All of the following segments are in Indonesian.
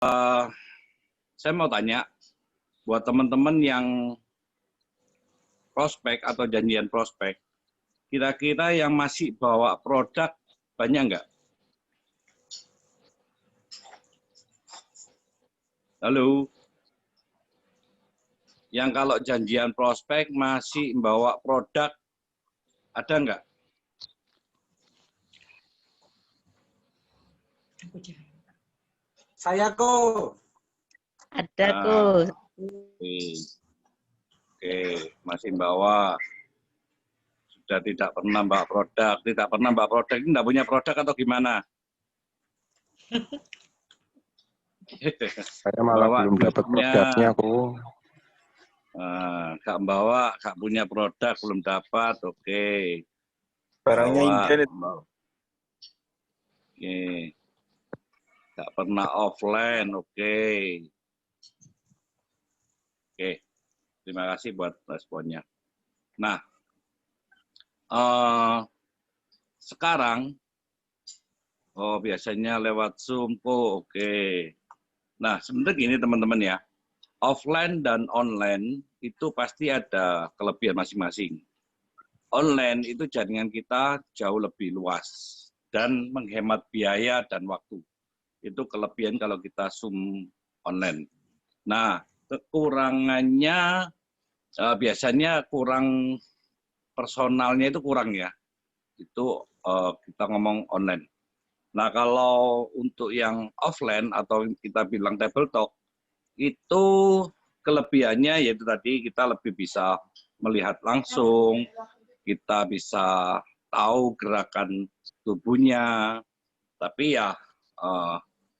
Saya mau tanya, buat teman-teman yang prospek atau janjian prospek, kira-kira yang masih bawa produk banyak nggak? Halo? Yang kalau janjian prospek masih bawa produk, ada nggak? Saya kok. Ada kok. Oke, masih bawa. Sudah tidak pernah bawa produk. Tidak pernah bawa produk, ini nggak punya produk atau gimana? Saya malah belum dapat produknya kok. Nggak bawa, nggak punya produk, belum dapat. Oke. Barangnya inden. Oke. Nggak pernah offline. Oke. Oke. Terima kasih buat responnya. Nah, sekarang, biasanya lewat Zoom kok. Oke. Nah, sebenarnya gini teman-teman ya. Offline dan online itu pasti ada kelebihan masing-masing. Online itu jaringan kita jauh lebih luas dan menghemat biaya dan waktu. Itu kelebihan kalau kita Zoom online. Nah, kekurangannya biasanya kurang, personalnya itu kurang ya. Itu kita ngomong online. Nah, kalau untuk yang offline atau kita bilang table talk, itu kelebihannya yaitu tadi kita lebih bisa melihat langsung, kita bisa tahu gerakan tubuhnya, tapi ya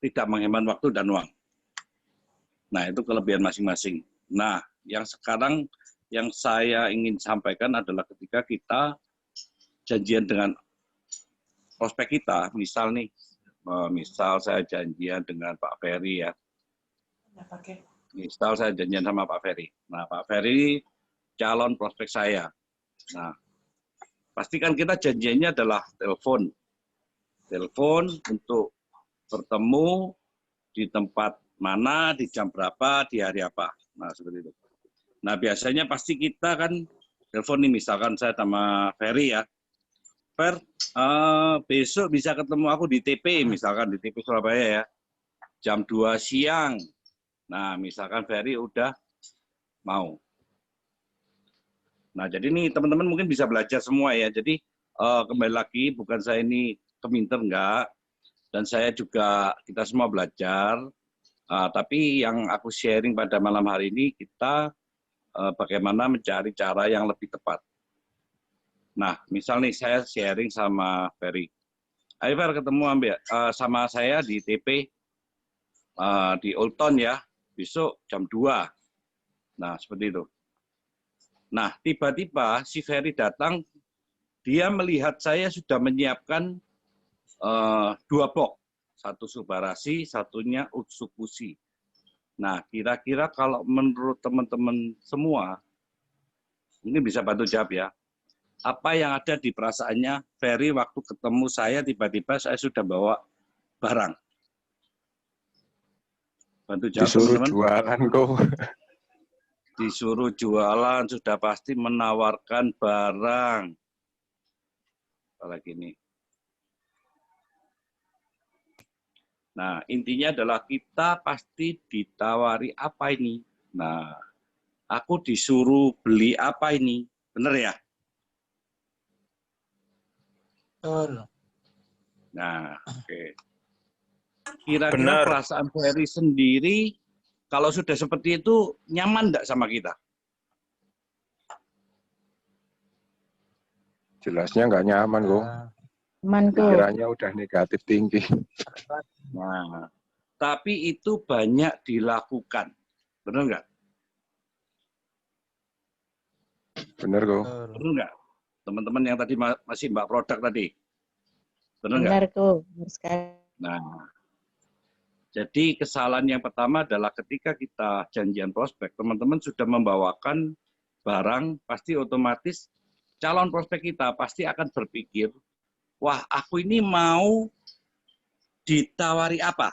tidak menghemat waktu dan uang. Nah, itu kelebihan masing-masing. Nah, yang sekarang yang saya ingin sampaikan adalah ketika kita janjian dengan prospek kita, misal nih, misal saya janjian dengan Pak Ferry ya. Misal saya janjian sama Pak Ferry. Nah, Pak Ferry calon prospek saya. Nah, pastikan kita janjiannya adalah telepon. Telepon untuk bertemu di tempat mana, di jam berapa, di hari apa. Nah, seperti itu. Nah, biasanya pasti kita kan telepon nih, misalkan saya sama Ferry ya. Fer, besok bisa ketemu aku di TP, misalkan di TP Surabaya ya. Jam 2 siang. Nah, misalkan Ferry udah mau. Nah, jadi ini teman-teman mungkin bisa belajar semua ya. Jadi kembali lagi, bukan saya ini keminter enggak. Dan saya juga, kita semua belajar. Tapi yang aku sharing pada malam hari ini, kita bagaimana mencari cara yang lebih tepat. Nah, misal nih saya sharing sama Ferry. Ayo Fer, ketemu sama saya di TP, di Old Town ya. Besok jam 2. Nah, seperti itu. Nah, tiba-tiba si Ferry datang, dia melihat saya sudah menyiapkan 2 box. Satu Subarasi, satunya Utsukushi. Nah, kira-kira kalau menurut teman-teman semua, ini bisa bantu jawab ya. Apa yang ada di perasaannya Ferry waktu ketemu saya, tiba-tiba saya sudah bawa barang. Bantu jawab, disuruh teman-teman. Jualan kok. Disuruh jualan, sudah pasti menawarkan barang. Apalagi ini. Nah, intinya adalah kita pasti ditawari apa ini. Nah, aku disuruh beli apa ini. Benar ya? Betul. Nah, oke. Kira-kira perasaan Ferry sendiri, kalau sudah seperti itu, nyaman enggak sama kita? Jelasnya nggak nyaman kok. Pikirannya udah negatif tinggi. Nah, tapi itu banyak dilakukan. Benar nggak? Bener kok. Benar nggak? Teman-teman yang tadi masih mbak produk tadi. Benar nggak? Benar kok. Nah, jadi kesalahan yang pertama adalah ketika kita janjian prospek, teman-teman sudah membawakan barang, pasti otomatis calon prospek kita pasti akan berpikir, wah aku ini mau ditawari apa?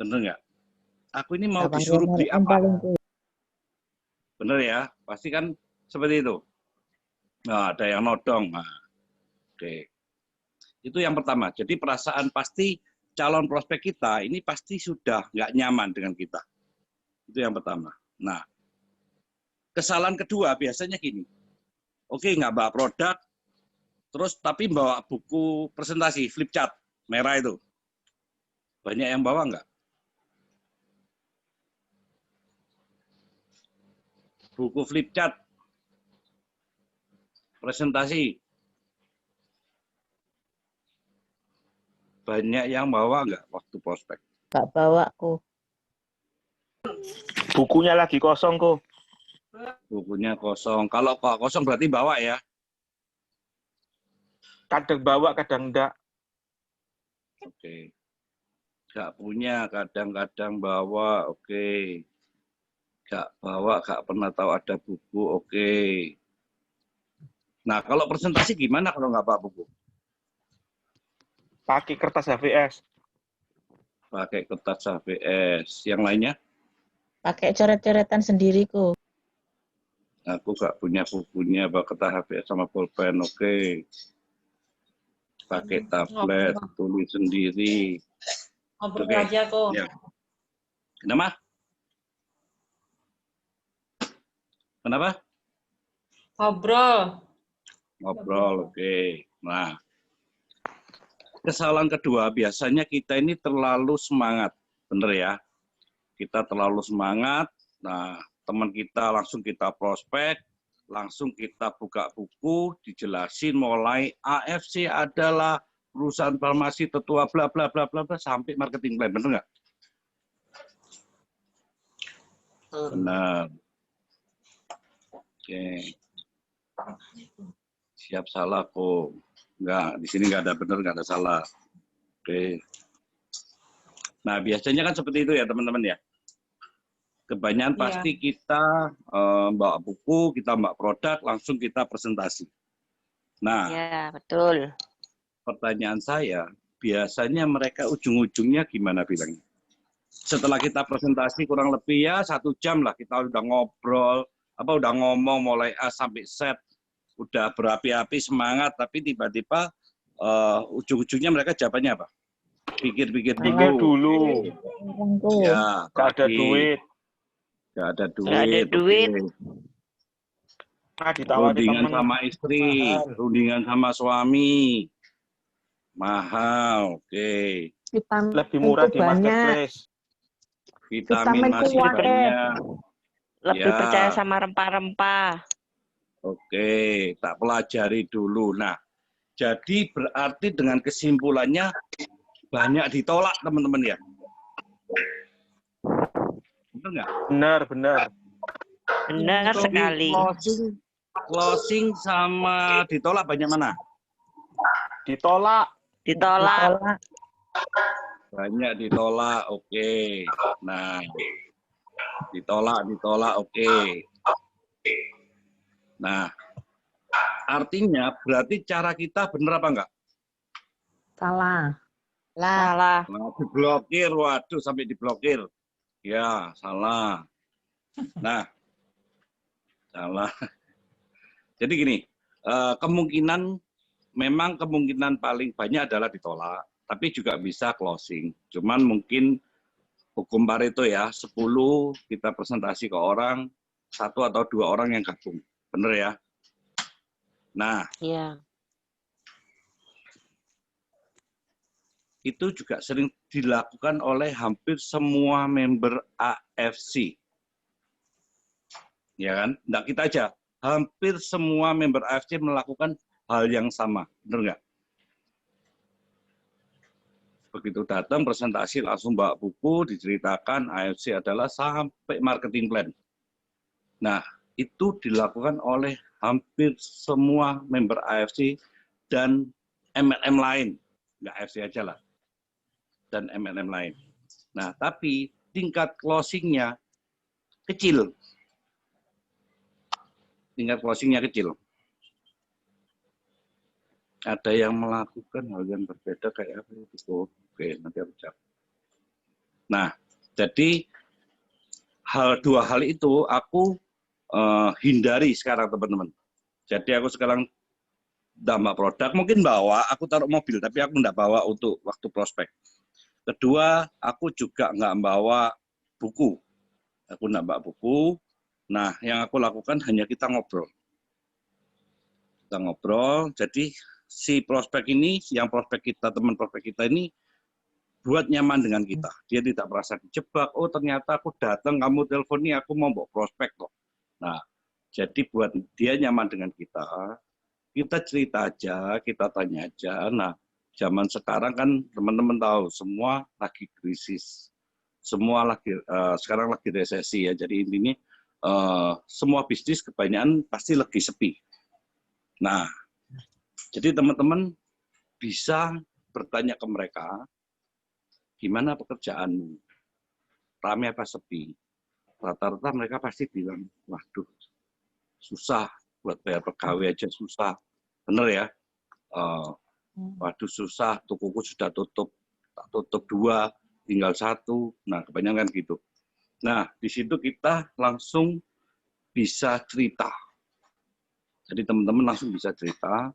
Bener nggak? Aku ini mau Abang disuruh beli MLM apa? paling kuat. Bener ya? Pasti kan seperti itu. Nah, ada yang nodong. Nah, oke. Itu yang pertama. Jadi perasaan pasti calon prospek kita ini pasti sudah nggak nyaman dengan kita. Itu yang pertama. Nah, kesalahan kedua biasanya gini. Oke, nggak bawa produk, terus tapi bawa buku presentasi, flip chart, merah itu. Banyak yang bawa nggak? Buku flip chart, presentasi. Banyak yang bawa nggak waktu prospek? Gak bawa ku. Bukunya lagi kosong kok. Bukunya kosong. Kalau kosong berarti bawa ya? Kadang bawa, kadang enggak. Oke. Nggak punya, kadang-kadang bawa, oke. Nggak bawa, nggak pernah tahu ada buku, oke. Nah, kalau presentasi gimana kalau nggak bawa buku? Pakai kertas HVS. Pakai kertas HVS. Yang lainnya? Pakai coret-coretan sendiri ku. Aku nggak punya bukunya, bawa kertas HVS sama pulpen, oke. Pakai tablet, tulis sendiri. Ngobrol Oke. aja kok. Ya. Kenapa? Kenapa? Ngobrol. Ngobrol, oke. Nah, kesalahan kedua, biasanya kita ini terlalu semangat. Bener ya? Kita terlalu semangat, nah teman kita langsung kita prospek, langsung kita buka buku, dijelasin mulai AFC adalah perusahaan farmasi tertua, bla bla bla bla bla, sampai marketing plan. Bener nggak? Benar. Oke. Siap salah kok. Enggak, di sini nggak ada benar, nggak ada salah. Oke. Nah, biasanya kan seperti itu ya, teman-teman ya. Kebanyakan Iya. pasti kita bawa buku, kita bawa produk, langsung kita presentasi. Nah, Ya, betul. pertanyaan saya, biasanya mereka ujung-ujungnya gimana bilangnya? Setelah kita presentasi kurang lebih ya 1 jam lah, kita udah ngobrol, udah ngomong mulai A sampai Z, udah berapi-api semangat, tapi tiba-tiba ujung-ujungnya mereka jawabannya apa? Pikir-pikir Pikir dulu. Ya, Gak ada apalagi duit. nggak ada Nggak ada duit. duit. Oke. Nah, ditawari Rundingan temen. sama istri, Mahal. rundingan sama suami, mahal, oke. Vitamin Lebih murah itu di banyak. marketplace. Vitamin Vitamin masih kuat. banyak, Lebih Ya. percaya sama rempah-rempah. oke. Tak pelajari dulu. Nah, jadi berarti dengan kesimpulannya banyak ditolak teman-teman ya. Benar nggak? Benar, benar. Benar Di sekali. closing sama ditolak banyak mana? Ditolak. Ditolak. Banyak ditolak, oke. Nah, ditolak, oke. Nah, artinya berarti cara kita benar apa enggak? Salah. Salah. Nah, diblokir, waduh sampai diblokir. Ya, salah. Nah, salah. Jadi gini, memang kemungkinan paling banyak adalah ditolak, tapi juga bisa closing. Cuman mungkin hukum Pareto ya, 10 kita presentasi ke orang, 1 atau 2 orang yang gabung. Bener ya? Nah, Iya. itu juga sering dilakukan oleh hampir semua member AFC. Ya kan? Nggak kita aja, hampir semua member AFC melakukan hal yang sama. Benar nggak? Begitu datang presentasi langsung bawa buku, diceritakan AFC adalah sampai marketing plan. Nah, itu dilakukan oleh hampir semua member AFC dan MLM lain. Nggak AFC aja lah. Dan MLM lain. Nah, tapi tingkat closing-nya kecil. Tingkat closing-nya kecil. Ada yang melakukan hal yang berbeda kayak apa itu? Oke, nanti aku jawab. Nah, jadi dua hal itu aku hindari sekarang teman-teman. Jadi aku sekarang tambah produk, mungkin bawa, aku taruh mobil, tapi aku nggak bawa untuk waktu prospek. Kedua, aku juga nggak bawa buku. Aku nggak bawa buku. Nah, yang aku lakukan hanya kita ngobrol. Kita ngobrol, jadi si prospek ini, yang prospek kita, teman prospek kita ini, buat nyaman dengan kita. Dia tidak merasa dijebak, oh ternyata aku datang, kamu telepon nih, aku mau bawa prospek kok. Nah, jadi buat dia nyaman dengan kita cerita aja, kita tanya aja. Nah, zaman sekarang kan teman-teman tahu, semua lagi krisis. Semua lagi sekarang lagi resesi ya. Jadi intinya semua bisnis kebanyakan pasti lagi sepi. Nah, jadi teman-teman bisa bertanya ke mereka, gimana pekerjaanmu? Ramai apa sepi? Rata-rata mereka pasti bilang, waduh, susah, buat bayar pegawai aja susah. Bener ya? Waduh susah, tokoku sudah tutup. Tak tutup 2, tinggal 1. Nah, kebanyakan gitu. Nah, di situ kita langsung bisa cerita. Jadi teman-teman langsung bisa cerita,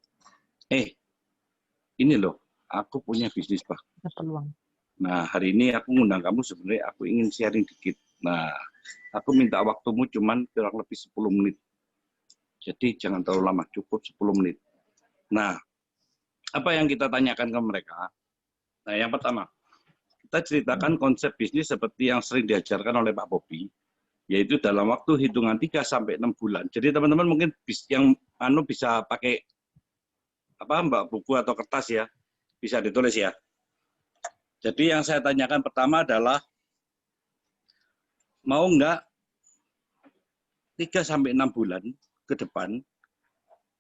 ini loh, aku punya bisnis, Pak. Peluang. Nah, hari ini aku ngundang kamu sebenarnya aku ingin sharing dikit. Nah, aku minta waktumu cuman kurang lebih 10 menit. Jadi jangan terlalu lama, cukup 10 menit. Nah, apa yang kita tanyakan ke mereka? Nah, yang pertama, kita ceritakan konsep bisnis seperti yang sering diajarkan oleh Pak Bobi, yaitu dalam waktu hitungan 3-6 bulan. Jadi teman-teman mungkin yang bisa pakai Mbak, buku atau kertas ya, bisa ditulis ya. Jadi yang saya tanyakan pertama adalah, mau nggak 3-6 bulan ke depan,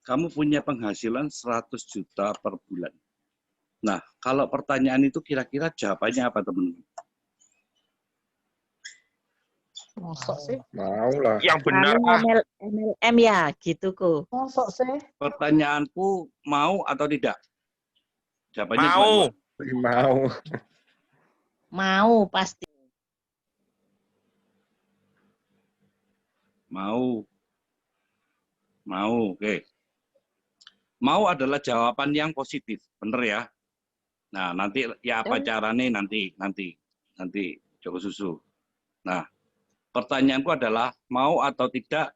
kamu punya penghasilan 100 juta per bulan. Nah, kalau pertanyaan itu kira-kira jawabannya apa, teman-teman? Mosok sih. Mau lah. Yang benar, Pak. MLM ya, gitu kok. Mosok sih. Pertanyaanku, mau atau tidak? Jawabannya cuma Mau. 2. Mau. Mau, pasti. Mau, oke. Mau adalah jawaban yang positif, bener ya? Nah, nanti ya apa caranya nanti Joko Susu. Nah, pertanyaanku adalah mau atau tidak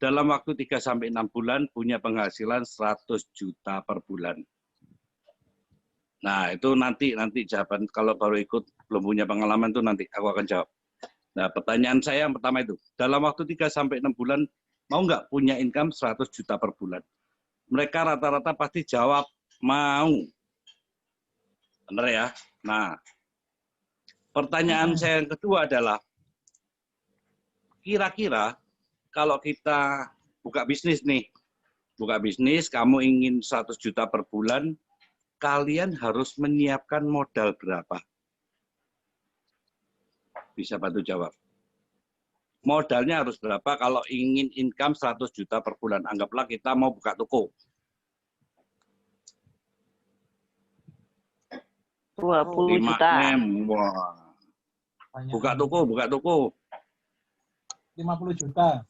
dalam waktu 3-6 bulan punya penghasilan 100 juta per bulan. Nah, itu nanti jawaban kalau baru ikut belum punya pengalaman itu nanti aku akan jawab. Nah, pertanyaan saya yang pertama itu, dalam waktu 3-6 bulan mau nggak punya income 100 juta per bulan? Mereka rata-rata pasti jawab mau. Benar ya? Nah, pertanyaan saya yang kedua adalah, kira-kira kalau kita buka bisnis nih, kamu ingin 100 juta per bulan, kalian harus menyiapkan modal berapa? Bisa bantu jawab. Modalnya harus berapa kalau ingin income 100 juta per bulan? Anggaplah kita mau buka toko. 20 5 juta. M. Wah. Buka toko. 50 juta.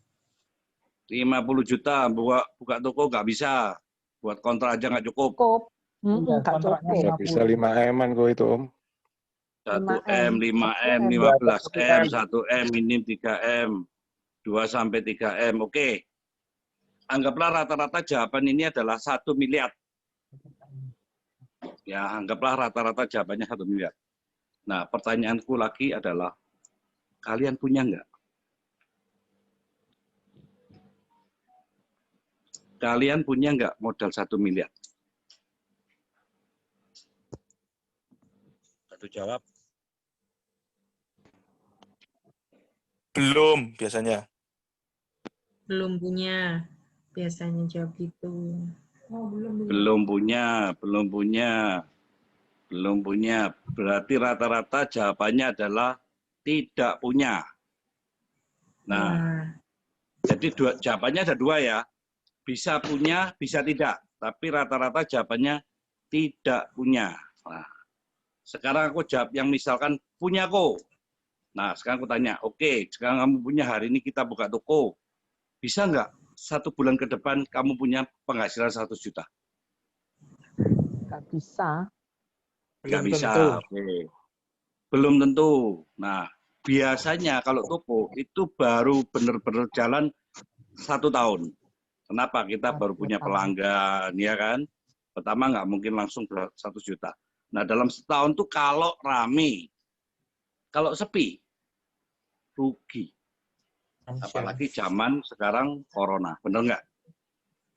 50 juta buka toko nggak bisa. Buat kontrak aja nggak cukup. Cukup. Udah, Nggak kontraknya cukup. Bisa 5 M-an kok itu, Om. 1 M, 5 M, 15 M, 1 M, minim 3 M, 2 sampai 3 M. Oke. Anggaplah rata-rata jawaban ini adalah 1 miliar. Ya, anggaplah rata-rata jawabannya 1 miliar. Nah, pertanyaanku lagi adalah, kalian punya nggak? Kalian punya nggak modal 1 miliar? Satu jawab. Belum biasanya. Belum punya. Biasanya jawab gitu. Oh, Belum punya. Berarti rata-rata jawabannya adalah tidak punya. Nah, jadi jawabannya ada 2 ya. Bisa punya, bisa tidak. Tapi rata-rata jawabannya tidak punya. Nah, sekarang aku jawab yang misalkan punya kok. Nah, sekarang aku tanya, oke, sekarang kamu punya hari ini kita buka toko. Bisa nggak 1 bulan ke depan kamu punya penghasilan 100 juta? Nggak bisa. Nggak Belum bisa. tentu. Oke. Belum tentu. Nah, biasanya kalau toko itu baru benar-benar jalan 1 tahun. Kenapa? Kita baru punya pelanggan, ya kan? Pertama nggak mungkin langsung 100 juta. Nah, dalam setahun tuh kalau rame, kalau sepi, rugi. Apalagi zaman sekarang corona, bener nggak?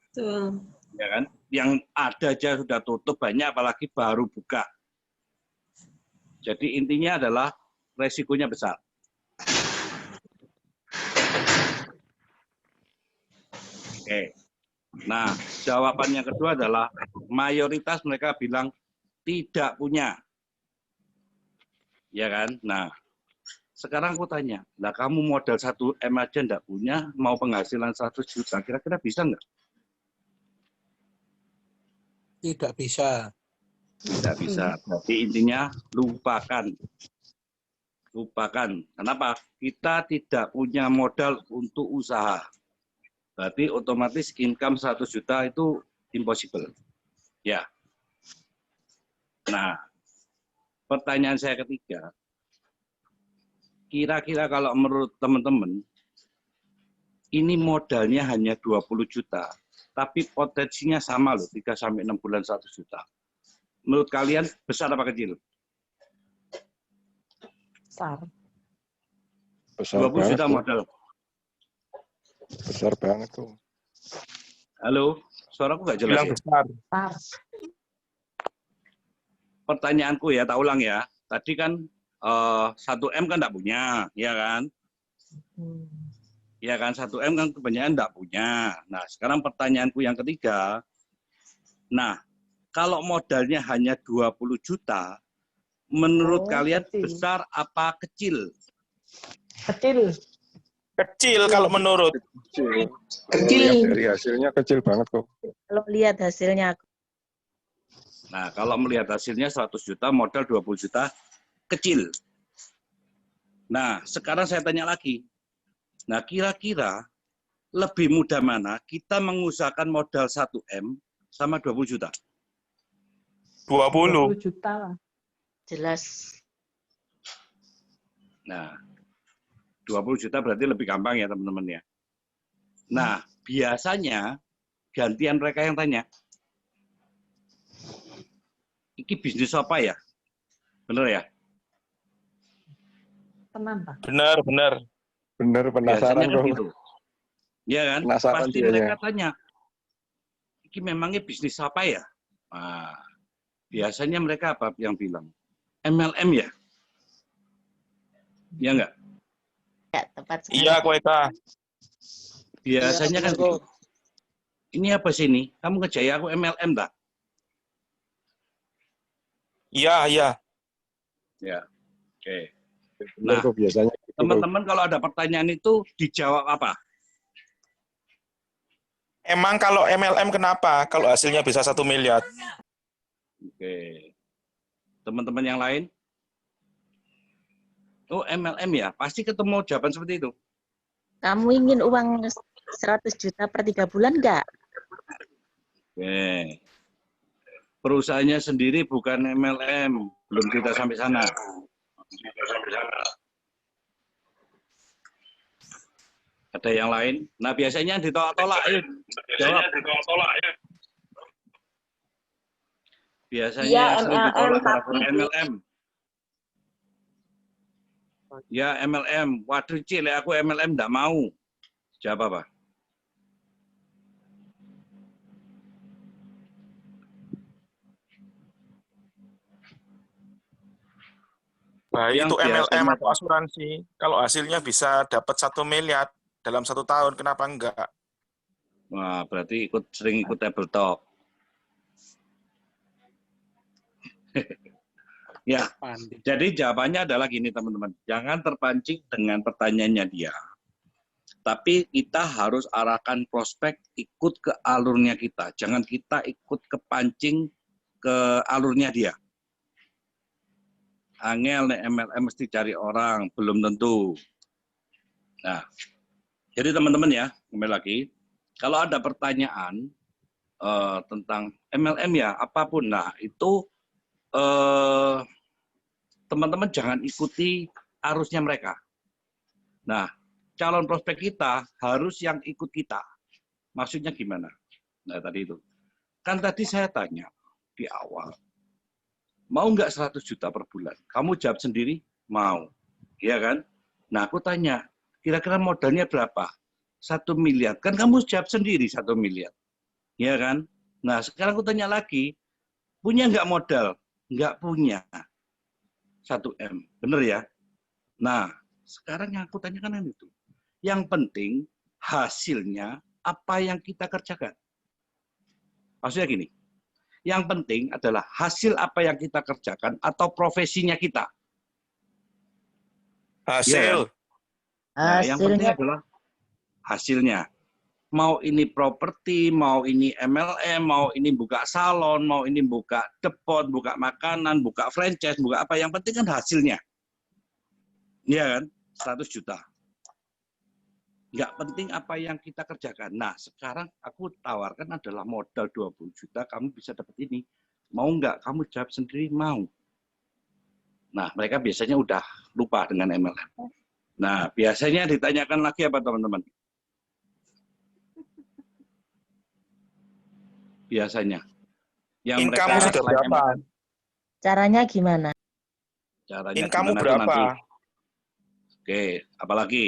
Betul. Ya kan? Yang ada aja sudah tutup banyak, apalagi baru buka. Jadi intinya adalah resikonya besar. Oke. Nah, jawaban yang kedua adalah mayoritas mereka bilang tidak punya. Ya kan? Nah, sekarang aku tanya, lah kamu modal 1 M aja enggak punya, mau penghasilan 100 juta, kira-kira bisa nggak? Tidak bisa. Tidak bisa. Berarti intinya lupakan. Lupakan. Kenapa? Kita tidak punya modal untuk usaha. Berarti otomatis income 100 juta itu impossible. Ya. Nah, pertanyaan saya ketiga, kira-kira kalau menurut teman-teman, ini modalnya hanya 20 juta, tapi potensinya sama loh, 3-6 bulan 100 juta. Menurut kalian besar apa kecil? Besar. Besar 20 banget juta tuh. modal. Besar banget tuh. Halo, suaraku nggak jelas Bilang ya? besar. Besar. Pertanyaanku ya, tak ulang ya. Tadi kan 1 M kan nggak punya, ya kan? Ya kan, 1 M kan kebanyakan nggak punya. Nah, sekarang pertanyaanku yang ketiga. Nah, kalau modalnya hanya 20 juta, menurut kalian kecil. besar apa kecil? Kecil. Kecil kalau menurut. Kecil. Lihat dari hasilnya kecil banget kok. Kalau lihat hasilnya, Nah, kalau melihat hasilnya 100 juta, modal 20 juta, kecil. Nah, sekarang saya tanya lagi. Nah, kira-kira lebih mudah mana kita mengusahakan modal 1 M sama 20 juta? 20. 20 juta lah. jelas. Nah, 20 juta berarti lebih gampang ya teman-teman ya. Nah, biasanya gantian mereka yang tanya, ini bisnis apa ya? Bener ya? Tenang, Pak. Benar, benar. Bener, penasaran Biasanya kan kok. gitu. Ya kan? Penasaran Pasti dianya. mereka tanya, ini memangnya bisnis apa ya? Nah, biasanya mereka apa yang bilang? MLM ya? Ya enggak? Ya, tepat sekali. Iya, Ko Eka. Biasanya kan gitu. Ini apa sih ini? Kamu ngejaya aku MLM tak? Iya, iya. Ya. Oke. Bener Nah, kok biasanya. Gitu kok. teman-teman kalau ada pertanyaan itu dijawab apa? Emang kalau MLM kenapa? Kalau hasilnya bisa 1 miliar. Oke. Teman-teman yang lain? Oh, MLM ya? Pasti ketemu jawaban seperti itu. Kamu ingin uang 100 juta per 3 bulan nggak? Oke. Perusahaannya sendiri bukan MLM. Belum kita sampai sana. Ada yang lain? Nah, biasanya ditolak-tolak. Ayo, jawab. Biasanya Iya, yang sering MLM, ditolak tapi MLM. Ya, MLM. Waduh, Cil, aku MLM enggak mau. Jawab apa? Baik Yang itu MLM biasanya atau asuransi. Kalau hasilnya bisa dapat 1 miliar dalam 1 tahun, kenapa enggak? wah, berarti sering ikut table talk. Ya, jadi jawabannya adalah gini teman-teman. Jangan terpancing dengan pertanyaannya dia. Tapi kita harus arahkan prospek ikut ke alurnya kita. Jangan kita ikut kepancing ke alurnya dia. Angel nek MLM mesti cari orang, belum tentu. Nah, jadi teman-teman ya, kembali lagi, kalau ada pertanyaan tentang MLM ya, apapun, nah itu teman-teman jangan ikuti arusnya mereka. Nah, calon prospek kita harus yang ikut kita. Maksudnya gimana? Nah, tadi itu. Kan tadi saya tanya di awal, mau nggak 100 juta per bulan? Kamu jawab sendiri, mau. Iya kan? Nah, aku tanya, kira-kira modalnya berapa? 1 miliar. Kan kamu jawab sendiri 1 miliar. Iya kan? Nah, sekarang aku tanya lagi, punya nggak modal? Nggak punya. 1 M. Bener ya? Nah, sekarang yang aku tanyakan itu. Yang penting hasilnya apa yang kita kerjakan. Maksudnya gini, yang penting adalah hasil apa yang kita kerjakan atau profesinya kita. Hasil. Nah, yang penting Hasilnya adalah hasilnya. Mau ini properti, mau ini MLM, mau ini buka salon, mau ini buka depot, buka makanan, buka franchise, buka apa. Yang penting kan hasilnya. Iya kan? 100 juta. Nggak penting apa yang kita kerjakan. Nah, sekarang aku tawarkan adalah modal 20 juta, kamu bisa dapat ini. Mau nggak? Kamu jawab sendiri, mau. Nah, mereka biasanya udah lupa dengan MLM. Nah, biasanya ditanyakan lagi apa, teman-teman? Biasanya. Yang Income mereka sudah selain berapa? MLM, caranya gimana? caranya Income gimana tuh berapa? nanti. Oke, apalagi?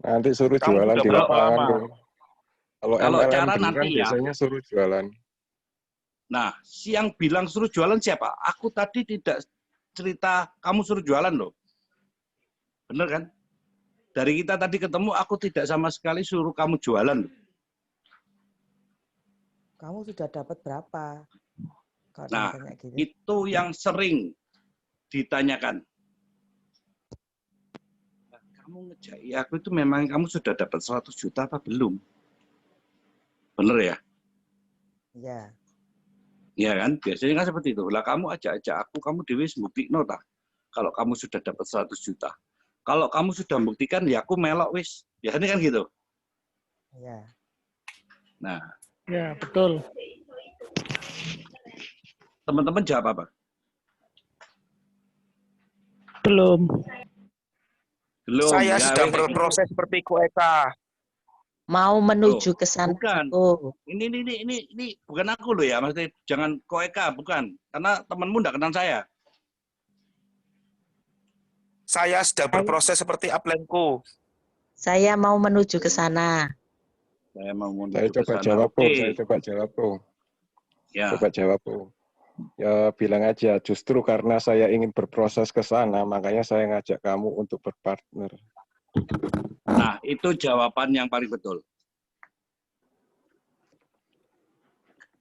Nanti suruh Kamu jualan sudah di berapa lapangan lama? tuh. Kalau Kalau MLM cara beneran nanti ya. biasanya suruh jualan. Nah, yang bilang suruh jualan siapa? Aku tadi tidak cerita kamu suruh jualan loh. Bener kan? Dari kita tadi ketemu, aku tidak sama sekali suruh kamu jualan loh. Kamu sudah dapat berapa? Kalau Nah, ditanya gitu. itu yang sering ditanyakan. Kamu ngejai aku itu memang kamu sudah dapat 100 juta apa belum? Bener ya? Iya. Iya kan? Biasanya kan seperti itu. Lah kamu ajak-ajak aku, kamu dewi bukti nota. Kalau kamu sudah dapat 100 juta. Kalau kamu sudah membuktikan, ya aku melok wis. Biasanya kan gitu. Iya. Nah, Ya, betul. teman-teman jawab apa? Belum. Belum. Saya Ya, sedang wis, berproses seperti Ko Eka. Mau menuju ke sana. bukan. Oh, Ini bukan aku loh ya, maksudnya jangan Koeka, bukan. Karena temanmu enggak kenal saya. Saya sedang berproses seperti Upline-ku. saya mau menuju ke sana. Saya mau Saya menuju ke coba sana. jawab, Oke. Saya coba jawab, Ya. Coba jawab, Ya bilang aja, justru karena saya ingin berproses ke sana, makanya saya ngajak kamu untuk berpartner. Nah, itu jawaban yang paling betul.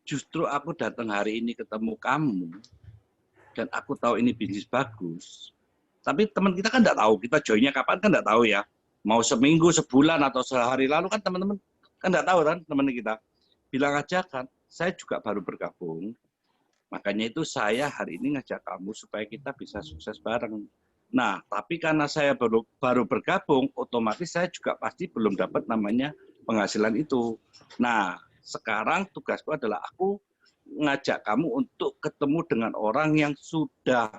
Justru aku datang hari ini ketemu kamu, dan aku tahu ini bisnis bagus. Tapi teman kita kan nggak tahu, kita joinnya kapan kan nggak tahu ya. Mau seminggu, sebulan, atau sehari lalu kan teman-teman kan nggak tahu kan teman kita. Bilang aja kan, saya juga baru bergabung. Makanya itu saya hari ini ngajak kamu supaya kita bisa sukses bareng. Nah, tapi karena saya baru bergabung, otomatis saya juga pasti belum dapat namanya penghasilan itu. Nah, sekarang tugasku adalah aku ngajak kamu untuk ketemu dengan orang yang sudah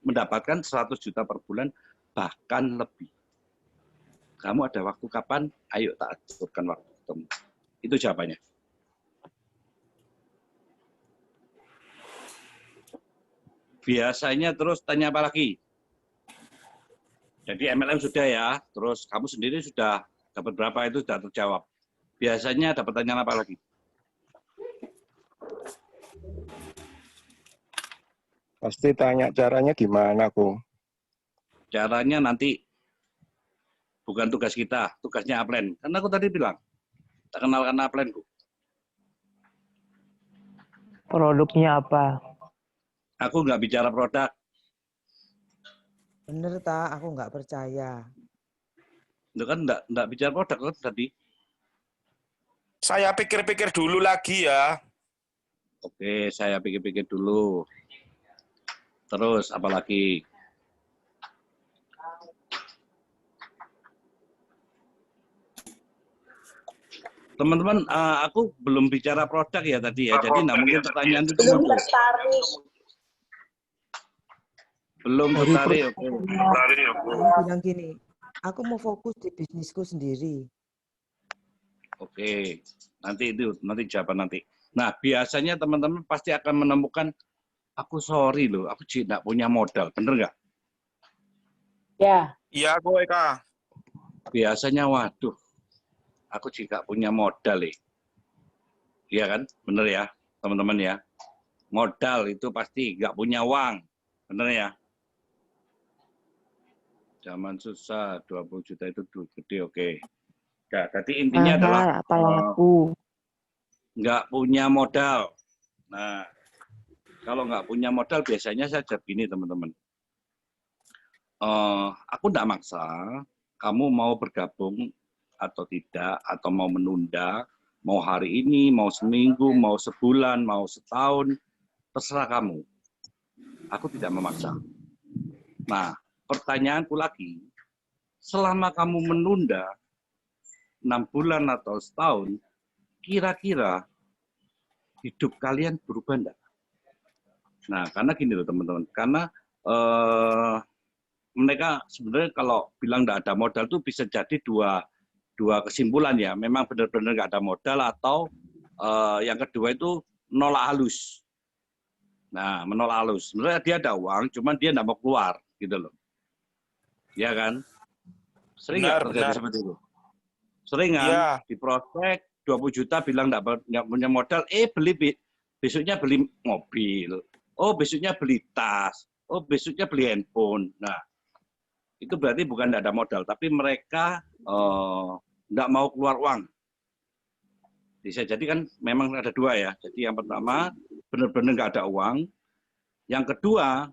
mendapatkan 100 juta per bulan, bahkan lebih. Kamu ada waktu kapan? Ayo tak aturkan waktu ketemu. Itu jawabannya. Biasanya terus tanya apa lagi? Jadi MLM sudah ya, terus kamu sendiri sudah dapat berapa itu sudah terjawab. Biasanya dapat pertanyaan apa lagi? Pasti tanya caranya gimana, Ko? Caranya nanti bukan tugas kita, tugasnya Upline. Karena aku tadi bilang, tak kenalkan Upline-ku. Produknya apa? Aku nggak bicara produk. Bener tak? Aku nggak percaya. Itu kan nggak bicara produk kan tadi. Saya pikir-pikir dulu lagi ya. Oke, saya pikir-pikir dulu. Terus apa lagi? Teman-teman, aku belum bicara produk ya tadi ya, jadi nggak mungkin pertanyaan itu Belum cuma tertarik. belum tertarik. Oke. Aku bilang gini, aku mau fokus di bisnisku sendiri. Oke, nanti jawaban nanti. Nah, biasanya teman-teman pasti akan menemukan, aku sorry loh, aku tidak punya modal, bener nggak? Ya. Iya, aku Eka. Biasanya, waduh, aku juga punya modal Iya kan, bener ya, teman-teman ya. Modal itu pasti nggak punya uang, bener ya. Zaman susah, 20 juta itu duit gede, oke. Nah, jadi intinya adalah apa laku? nggak punya modal. Nah, kalau nggak punya modal biasanya saya jawab gini teman-teman. Aku nggak maksa, kamu mau bergabung atau tidak, atau mau menunda, mau hari ini, mau seminggu, mau sebulan, mau setahun, terserah kamu. Aku tidak memaksa. Nah, pertanyaanku lagi, selama kamu menunda 6 bulan atau setahun, kira-kira hidup kalian berubah enggak? Nah, karena gini loh teman-teman, karena mereka sebenarnya kalau bilang enggak ada modal tuh bisa jadi dua kesimpulan ya. Memang benar-benar enggak ada modal atau yang kedua itu menolak halus. Nah, menolak halus. Sebenarnya dia ada uang, cuman dia enggak mau keluar gitu loh. Ya kan? Sering nggak terjadi seperti itu? Sering kan? Iya. Di prospek 20 juta bilang nggak punya modal, besoknya beli mobil, besoknya beli tas, besoknya beli handphone. Nah, itu berarti bukan nggak ada modal, tapi mereka nggak mau keluar uang. Bisa jadi kan memang ada dua ya. Jadi yang pertama benar-benar nggak ada uang, yang kedua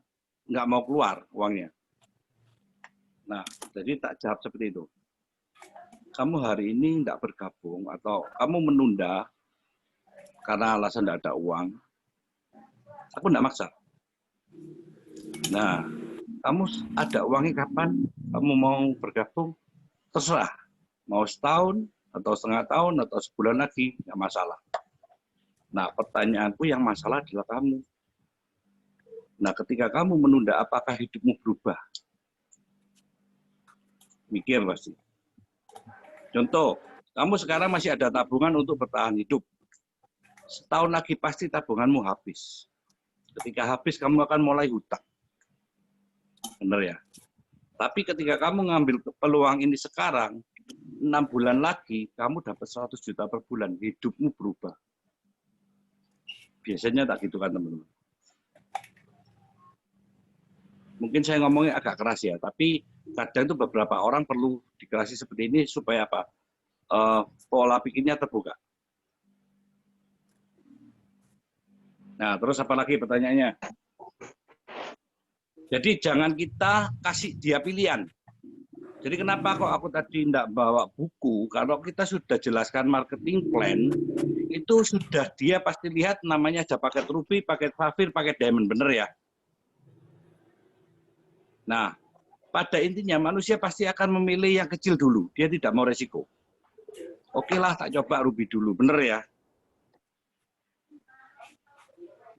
nggak mau keluar uangnya. Nah, jadi tak jawab seperti itu. Kamu hari ini tidak bergabung atau kamu menunda karena alasan tidak ada uang, aku tidak maksa. Nah, kamu ada uangnya kapan? Kamu mau bergabung? Terserah. Mau setahun, atau setengah tahun, atau sebulan lagi, nggak masalah. Nah, pertanyaanku yang masalah adalah kamu. Nah, ketika kamu menunda, apakah hidupmu berubah? Mikir pasti. Contoh, kamu sekarang masih ada tabungan untuk bertahan hidup. Setahun lagi pasti tabunganmu habis. Ketika habis, kamu akan mulai hutang. Benar ya? Tapi ketika kamu ngambil peluang ini sekarang, 6 bulan lagi, kamu dapat 100 juta per bulan. Hidupmu berubah. Biasanya tak gitu kan, teman-teman. Mungkin saya ngomongnya agak keras ya, tapi kadang itu beberapa orang perlu dikerasi seperti ini supaya apa? Pola pikirnya terbuka. Nah, terus apa lagi pertanyaannya? Jadi jangan kita kasih dia pilihan. Jadi kenapa kok aku tadi tidak bawa buku? Kalau kita sudah jelaskan marketing plan, itu sudah dia pasti lihat namanya ada paket ruby, paket safir, paket diamond, bener ya? Nah, pada intinya manusia pasti akan memilih yang kecil dulu. Dia tidak mau resiko. Oke lah, tak coba ruby dulu, bener ya?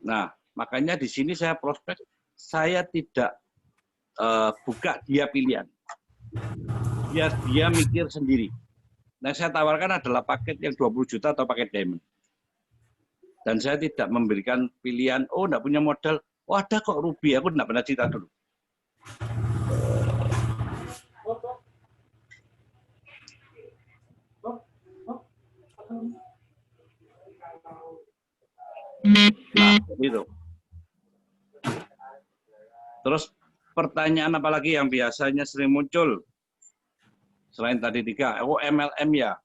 Nah, makanya di sini saya prospek, saya tidak buka dia pilihan. Biar dia mikir sendiri. Nah, saya tawarkan adalah paket yang 20 juta atau paket diamond. Dan saya tidak memberikan pilihan, oh enggak punya modal, oh ada kok ruby, aku enggak pernah cerita dulu. Nah, gitu. Terus pertanyaan apa lagi yang biasanya sering muncul? Selain tadi 3, oh MLM ya?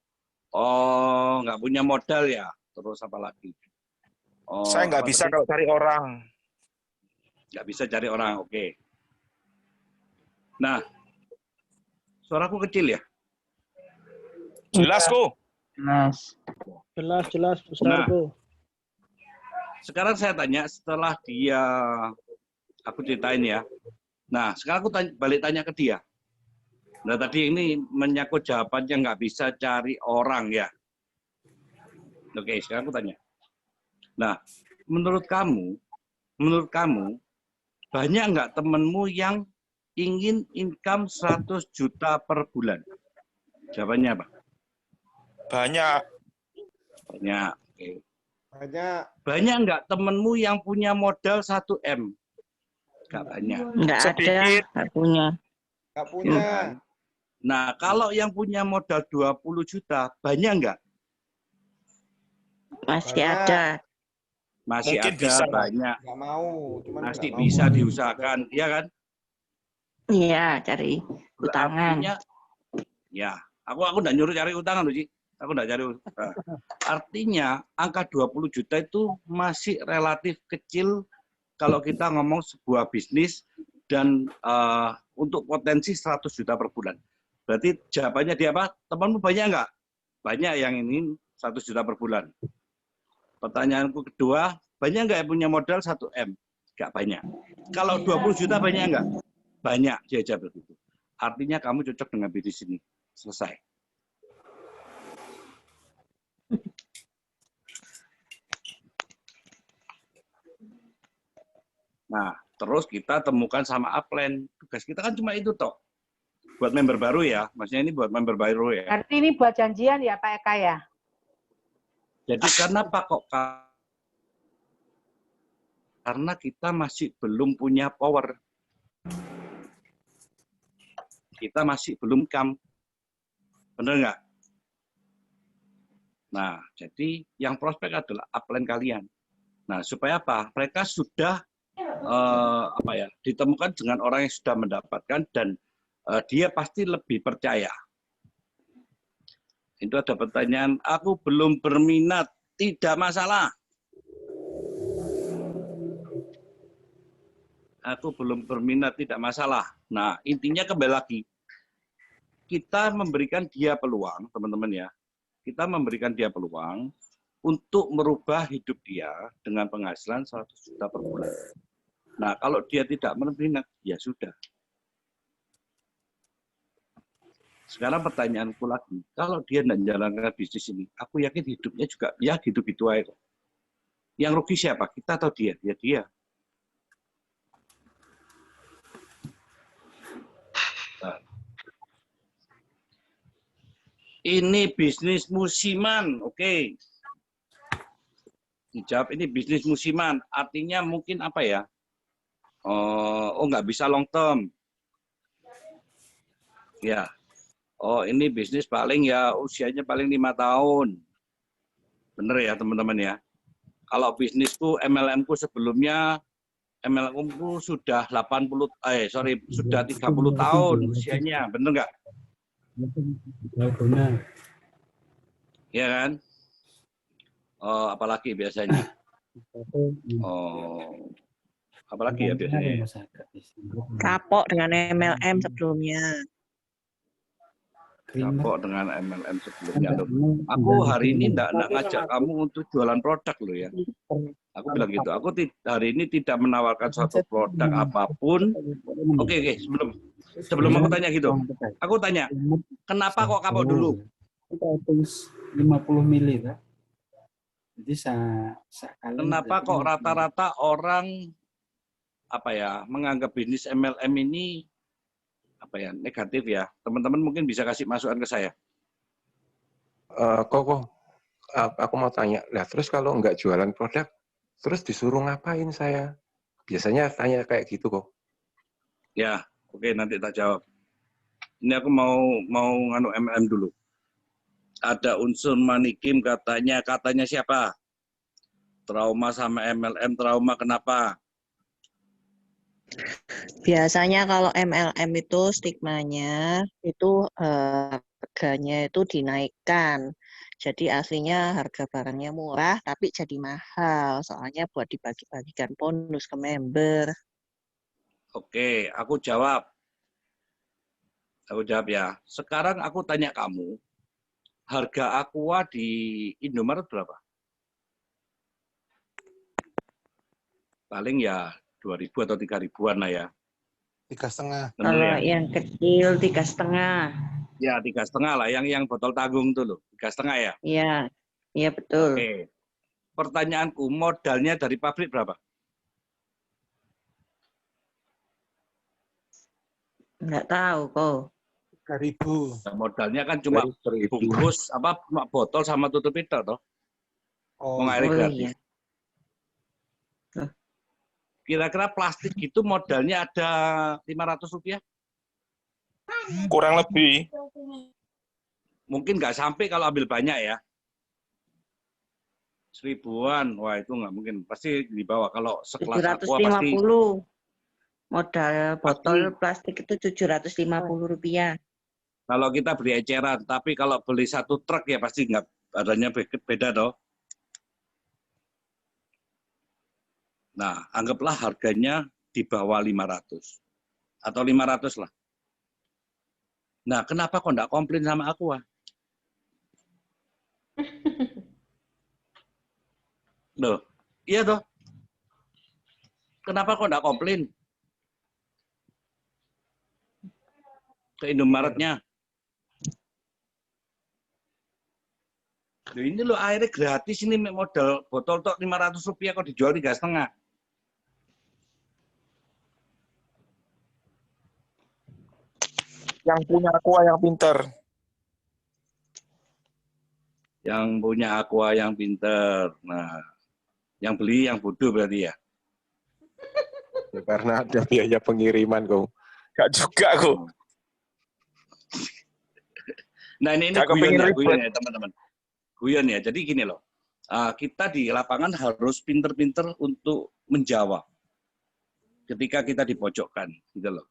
Oh, nggak punya modal ya? Terus apa lagi? Oh, Saya nggak bisa kalau cari orang. Nggak bisa cari orang, oke. Nah, suaraku kecil ya? Jelas kok. Jelas, besarku. Sekarang saya tanya, setelah dia Aku ceritain ya. Nah, sekarang aku balik tanya ke dia. Nah, tadi ini menyangkut jawabannya nggak bisa cari orang ya. Oke, sekarang aku tanya. Nah, menurut kamu, banyak nggak temenmu yang ingin income 100 juta per bulan? Jawabannya apa? Banyak. Banyak. Oke. Banyak. Banyak nggak temenmu yang punya modal 1 M? Nggak banyak. Nggak ada, Sedikit. nggak punya. Nggak punya. Nah, kalau yang punya modal 20 juta, banyak nggak? Masih Banyak. ada. Masih Mungkin ada, bisa. banyak. Nggak mau. Cuman Masih nggak mau. bisa diusahakan, ya kan? Iya, cari utangan. Artinya, ya, aku nggak nyuruh cari utangan loh, Ci. Aku nggak cari utangan. Artinya, angka 20 juta itu masih relatif kecil kalau kita ngomong sebuah bisnis dan untuk potensi 100 juta per bulan. Berarti jawabannya dia apa? Temanmu banyak nggak? Banyak yang ingin 100 juta per bulan. Pertanyaanku kedua, banyak nggak yang punya modal 1 M? Nggak banyak. Kalau 20 juta banyak nggak? Banyak, dia jawab begitu. Artinya kamu cocok dengan bisnis ini. Selesai. Nah, terus kita temukan sama upline. Tugas kita kan cuma itu toh. Buat member baru ya, maksudnya ini buat member baru ya. Berarti ini buat janjian ya Pak Eka ya? Jadi kenapa kok? Karena kita masih belum punya power. Kita masih belum come. Benar nggak? Nah, jadi yang prospek adalah upline kalian. Nah, supaya apa? Mereka sudah ditemukan dengan orang yang sudah mendapatkan dan dia pasti lebih percaya. Itu ada pertanyaan, aku belum berminat, tidak masalah. Aku belum berminat, tidak masalah. Nah, intinya kembali lagi. Kita memberikan dia peluang, teman-teman ya. Kita memberikan dia peluang untuk merubah hidup dia dengan penghasilan 100 juta per bulan. Nah, kalau dia tidak berminat, ya sudah. Sekarang pertanyaanku lagi, kalau dia tidak menjalankan bisnis ini, aku yakin hidupnya juga, ya hidup itu aja. Yang rugi siapa? Kita atau dia? Ya dia. Nah. Ini bisnis musiman, oke. Dijawab ini bisnis musiman, artinya mungkin apa ya? Nggak bisa long term. Ya. Oh, ini bisnis paling ya usianya paling 5 tahun. Bener ya teman-teman ya. Kalau bisnisku, MLM-ku sebelumnya, MLM-ku sudah 30 tahun usianya. Bener nggak? Ya kan? Oh, apalagi biasanya? Oh, apalagi ya biasanya? Kapok dengan MLM sebelumnya. Kapok dengan MLM sebelumnya loh. Aku hari ini enggak ngajak kamu untuk jualan produk loh ya. Aku bilang gitu. Aku hari ini tidak menawarkan suatu produk apapun. Oke, sebelum aku tanya gitu. Aku tanya, kenapa kok kapok dulu? 50 mili, Pak. Jadi Kenapa kok rata-rata orang menganggap bisnis MLM ini negatif ya? Teman-teman mungkin bisa kasih masukan ke saya. Koko, aku mau tanya, lah terus kalau nggak jualan produk, terus disuruh ngapain saya? Biasanya tanya kayak gitu kok. Ya, oke, nanti tak jawab. Ini aku mau nganu MLM dulu. Ada unsur manikim katanya siapa? Trauma sama MLM, trauma kenapa? Biasanya kalau MLM itu stigmanya itu harganya itu dinaikkan. Jadi aslinya harga barangnya murah tapi jadi mahal. Soalnya buat dibagi-bagikan bonus ke member. Oke, aku jawab. Aku jawab ya. Sekarang aku tanya kamu, harga Aqua di Indomaret berapa? Paling ya 2.000 atau 3.000-an lah ya. 3,5. Bener Kalau ya? yang kecil 3,5. Ya 3,5 lah, yang botol tanggung tuh loh, 3,5 ya. Iya, iya betul. Oke. Pertanyaanku, modalnya dari pabrik berapa? Nggak tahu kok. 3.000. Nah, modalnya kan cuma bungkus apa cuma botol sama tutup itu toh. Oh, Mengairi gratis. Iya. Kira-kira plastik gitu modalnya ada 500 rupiah? Kurang lebih. Mungkin nggak sampai kalau ambil banyak ya. 1.000-an, wah itu nggak mungkin. Pasti di bawah. Kalau sekelas Aqua pasti 750. Modal botol plastik itu 750 rupiah. kalau kita beli eceran. Tapi kalau beli satu truk ya pasti nggak, adanya beda toh. Nah, anggaplah harganya di bawah 500. Atau 500 lah. Nah, kenapa kok nggak komplain sama Aqua? Loh, iya toh. Kenapa kok nggak komplain? Ke Indomaretnya. Loh, ini loh airnya gratis ini modal botol tok 500 rupiah kok dijual 3,5. Yang punya Aqua yang pinter. Yang punya Aqua yang pinter. Nah, yang beli yang bodoh berarti ya. Ya, karena ada biaya pengiriman kok. Gak juga kok. Nah ini Gak guyon kepingin ya ribet. teman-teman. Guyon ya. Jadi gini loh. Kita di lapangan harus pinter-pinter untuk menjawab. Ketika kita dipojokkan, gitu loh.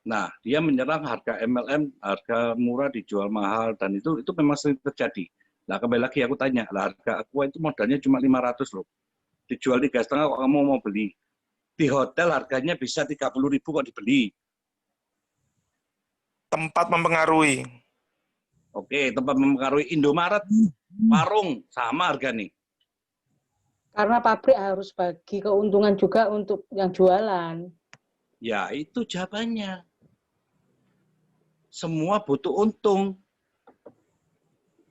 Nah, dia menyerang harga MLM, harga murah dijual mahal, dan itu memang sering terjadi. Nah, kembali lagi aku tanya, lah harga Aqua itu modalnya cuma 500 loh. Dijual 3,5 kok kamu mau beli. Di hotel harganya bisa 30.000 kok dibeli. Tempat mempengaruhi. Oke, tempat mempengaruhi. Indomaret, warung, sama harga nih. Karena pabrik harus bagi keuntungan juga untuk yang jualan. Ya, itu jawabannya. Semua butuh untung.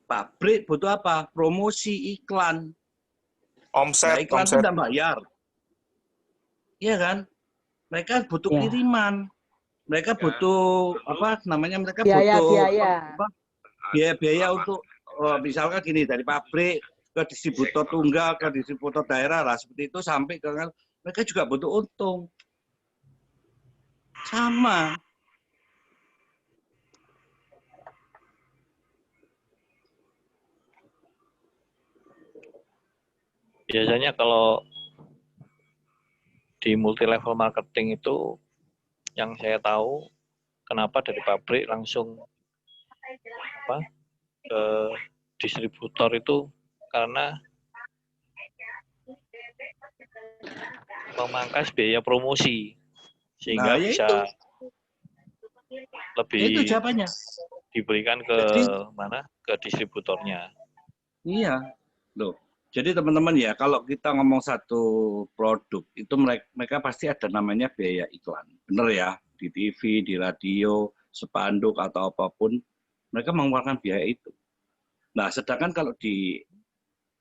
Pabrik butuh apa? Promosi, iklan. Omset, Nah, iklan itu omset. tidak bayar. Iya kan? Mereka butuh Ya. kiriman. Mereka butuh apa namanya? Mereka Biaya, butuh biaya. apa? Biaya untuk misalkan gini dari pabrik ke distributor tunggal ke distributor daerah lah seperti itu sampai ke mereka juga butuh untung. Sama. Biasanya kalau di multi level marketing itu yang saya tahu kenapa dari pabrik langsung ke distributor itu karena memangkas biaya promosi sehingga Nah, ya bisa itu. lebih Itu jawabannya. diberikan ke Jadi, mana ke distributornya. iya, loh. Jadi teman-teman ya, kalau kita ngomong satu produk, itu mereka pasti ada namanya biaya iklan. Bener ya, di TV, di radio, spanduk, atau apapun, mereka mengeluarkan biaya itu. Nah, sedangkan kalau di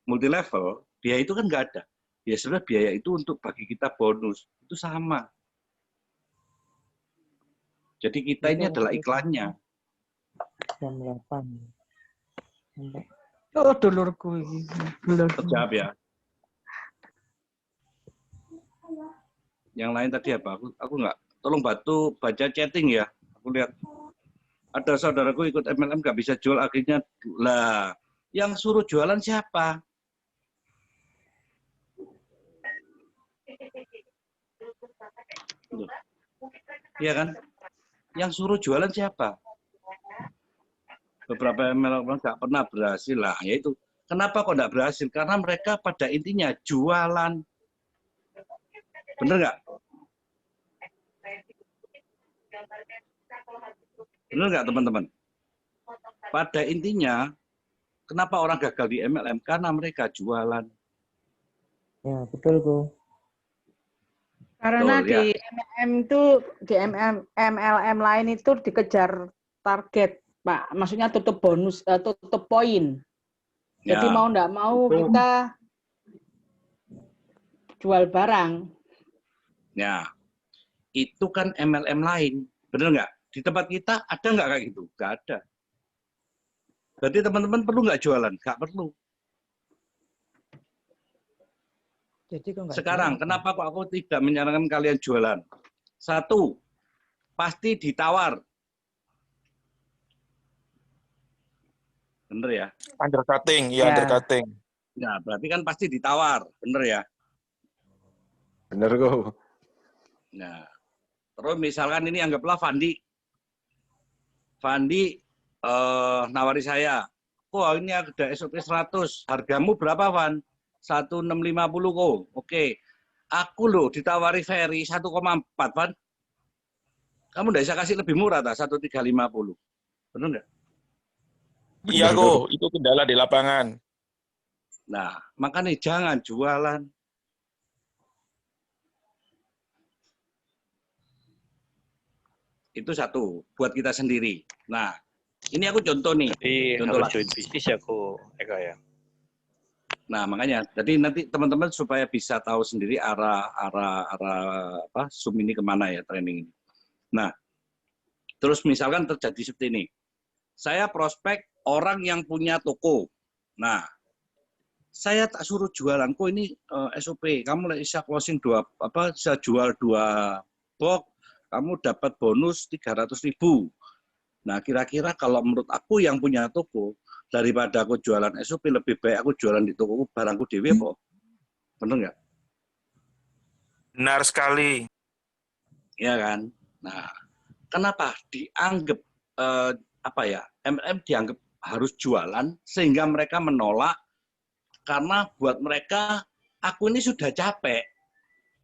multi level, biaya itu kan nggak ada. Biasanya biaya itu untuk bagi kita bonus, itu sama. Jadi kita ini adalah iklannya. Jam 8. Oh, dulurku ini. Dulurku. Terjawab ya. Yang lain tadi apa? Aku nggak. Tolong bantu baca chatting ya. Aku lihat ada saudaraku ikut MLM nggak bisa jual akhirnya lah. Yang suruh jualan siapa? Iya kan? Yang suruh jualan siapa? Beberapa MLM nggak pernah berhasil lah. Yaitu kenapa kok nggak berhasil? Karena mereka pada intinya jualan. Bener nggak? Bener nggak teman-teman? Pada intinya, kenapa orang gagal di MLM? Karena mereka jualan. Ya, betul, Go. Karena Betul, ya. di MLM itu di MLM lain itu dikejar target, Pak. Maksudnya tutup bonus, tutup poin. Jadi Ya, mau enggak mau itu. kita jual barang. Ya, itu kan MLM lain, bener nggak? Di tempat kita ada nggak kayak gitu? Nggak ada. Berarti teman-teman perlu nggak jualan? Nggak perlu. Jadi kok nggak Sekarang, jualan? kenapa kok aku tidak menyarankan kalian jualan? Satu, pasti ditawar. Bener ya? Undercutting, Ya. undercutting. Ya, berarti kan pasti ditawar. Bener ya? Bener kok. Nah, terus misalkan ini anggaplah Fandi. Fandi nawari saya, kok ini ada SOP 100, hargamu berapa, Van? 1650 kok. Oke. Aku loh ditawari Ferry 1,4, Van. Kamu nggak bisa kasih lebih murah, tak? 1350. Benar nggak? Iya kok, itu kendala di lapangan. Nah, makanya jangan jualan. Itu satu, buat kita sendiri. Nah, ini aku contoh nih. Jadi Contoh harus lah. join bisnis ya kok, Eka ya. Nah, makanya, jadi nanti teman-teman supaya bisa tahu sendiri arah apa Zoom ini kemana ya training ini. Nah, terus misalkan terjadi seperti ini. Saya prospek orang yang punya toko. Nah, saya tak suruh jualan. Kok ini SOP, kamu bisa closing bisa jual 2 box, kamu dapat bonus 300.000. Nah, kira-kira kalau menurut aku yang punya toko, daripada aku jualan SOP, lebih baik aku jualan di toko barangku dewe kok. Bener nggak? Benar sekali. Iya kan? Nah, kenapa dianggap MLM dianggap harus jualan sehingga mereka menolak, karena buat mereka aku ini sudah capek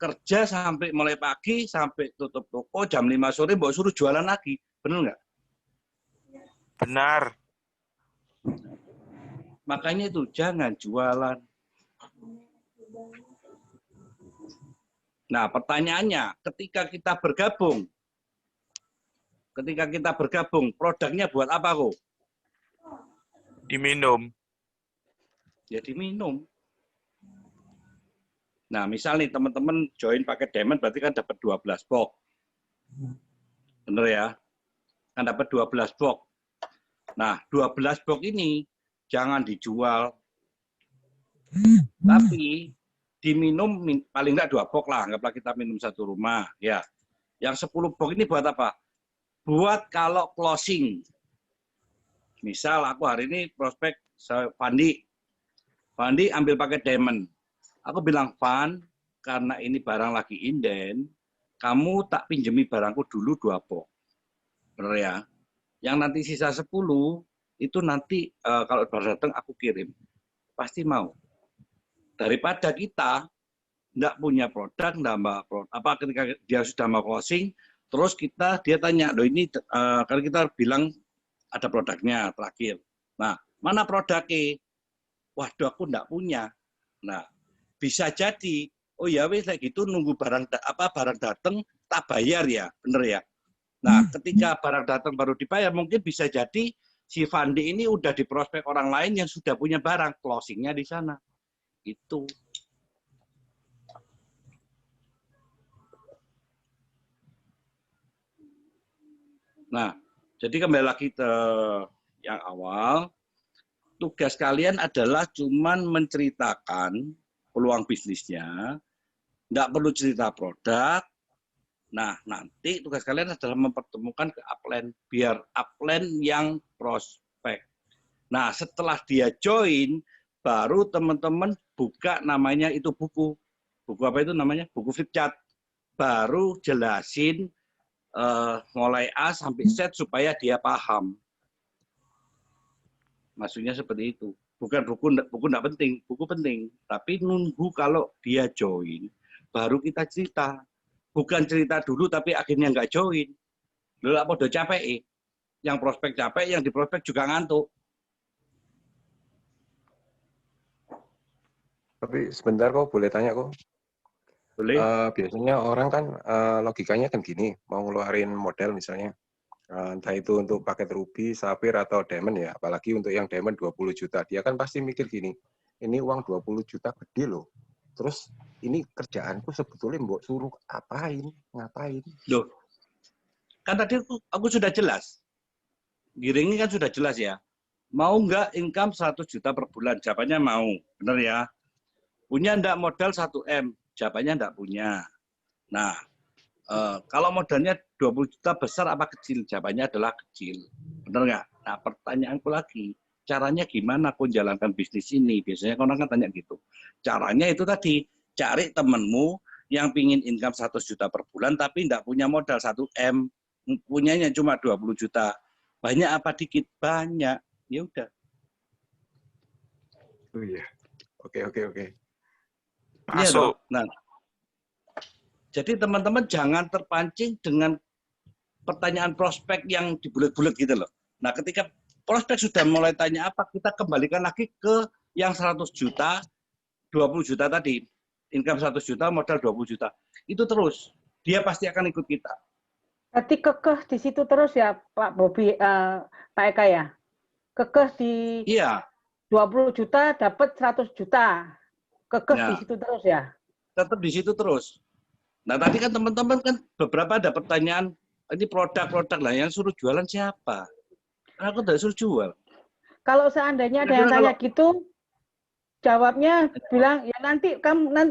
kerja sampai mulai pagi sampai tutup toko jam 5 sore mau suruh jualan lagi. Bener nggak? Benar. Makanya itu jangan jualan. Nah, pertanyaannya, ketika kita bergabung, produknya buat apa kok? Diminum. Ya diminum. Nah, misal nih teman-teman join pakai Diamond berarti kan dapat 12 box. Bener ya? Kan dapat 12 box. Nah, 12 box ini jangan dijual. Tapi diminum paling enggak 2 box lah, anggaplah kita minum 1 rumah, ya. Yang 10 box ini buat apa? Buat kalau closing. Misal aku hari ini prospek Fandi ambil pakai Diamond. Aku bilang, Van, karena ini barang lagi inden, kamu tak pinjemi barangku dulu 2 box. Bener ya? Yang nanti sisa 10, itu nanti kalau baru datang aku kirim. Pasti mau. Daripada kita nggak punya produk, ketika dia sudah mau closing, terus dia tanya, loh ini, kalau kita bilang ada produknya terakhir. Nah, mana produknya? Waduh, aku nggak punya. Nah, bisa jadi, oh ya wes kayak gitu nunggu barang datang tak bayar ya, bener ya. Nah, ketika barang datang baru dibayar, mungkin bisa jadi si Fandi ini udah diprospek orang lain yang sudah punya barang, closingnya di sana. Itu. Nah, jadi kembali lagi ke yang awal, tugas kalian adalah cuman menceritakan peluang bisnisnya, nggak perlu cerita produk. Nah, nanti tugas kalian adalah mempertemukan ke upline, biar upline yang prospek. Nah, setelah dia join, baru teman-teman buka namanya itu buku. Buku apa itu namanya? Buku flip chart. Baru jelasin mulai A sampai Z supaya dia paham. Maksudnya seperti itu. Bukan buku enggak penting, buku penting. Tapi nunggu kalau dia join, baru kita cerita. Bukan cerita dulu tapi akhirnya nggak join. Lalu apa udah capek? Yang prospek capek, yang diprospek juga ngantuk. Tapi sebentar kok, boleh tanya kok. Boleh? Biasanya orang kan logikanya kan gini, mau ngeluarin modal misalnya, entah itu untuk paket ruby, sapphire, atau diamond ya, apalagi untuk yang diamond 20 juta. Dia kan pasti mikir gini, ini uang 20 juta gede loh. Terus ini kerjaanku sebetulnya mbok suruh ngapain? Loh, kan tadi aku sudah jelas. Giring kan sudah jelas ya. Mau nggak income 100 juta per bulan? Jawabannya mau. Benar ya? Punya nggak modal 1M? Jawabannya nggak punya. Nah, kalau modalnya 20 juta besar apa kecil? Jawabannya adalah kecil. Benar nggak? Nah, pertanyaanku lagi, caranya gimana aku jalankan bisnis ini? Biasanya orang kan tanya gitu. Caranya itu tadi, cari temenmu yang pingin income 100 juta per bulan tapi nggak punya modal 1M. Punyanya cuma 20 juta. Banyak apa dikit? Banyak. Ya udah. Oh iya. Oke. Iya dong. Nah, jadi teman-teman jangan terpancing dengan pertanyaan prospek yang dibulet-bulet gitu loh. Nah, ketika prospek sudah mulai tanya apa, kita kembalikan lagi ke yang 100 juta, 20 juta tadi. Income 100 juta, modal 20 juta. Itu terus. Dia pasti akan ikut kita. Berarti kekeh di situ terus ya, Pak Bobi, Pak Eka ya? Kekeh di 20 juta, dapat 100 juta. Kekeh di situ terus ya? Tetap di situ terus. Nah, tadi kan teman-teman kan beberapa ada pertanyaan, ini produk-produk lah, yang suruh jualan siapa? Aku tidak suruh jual. Kalau seandainya ada yang tanya gitu, jawabnya bilang, ya nanti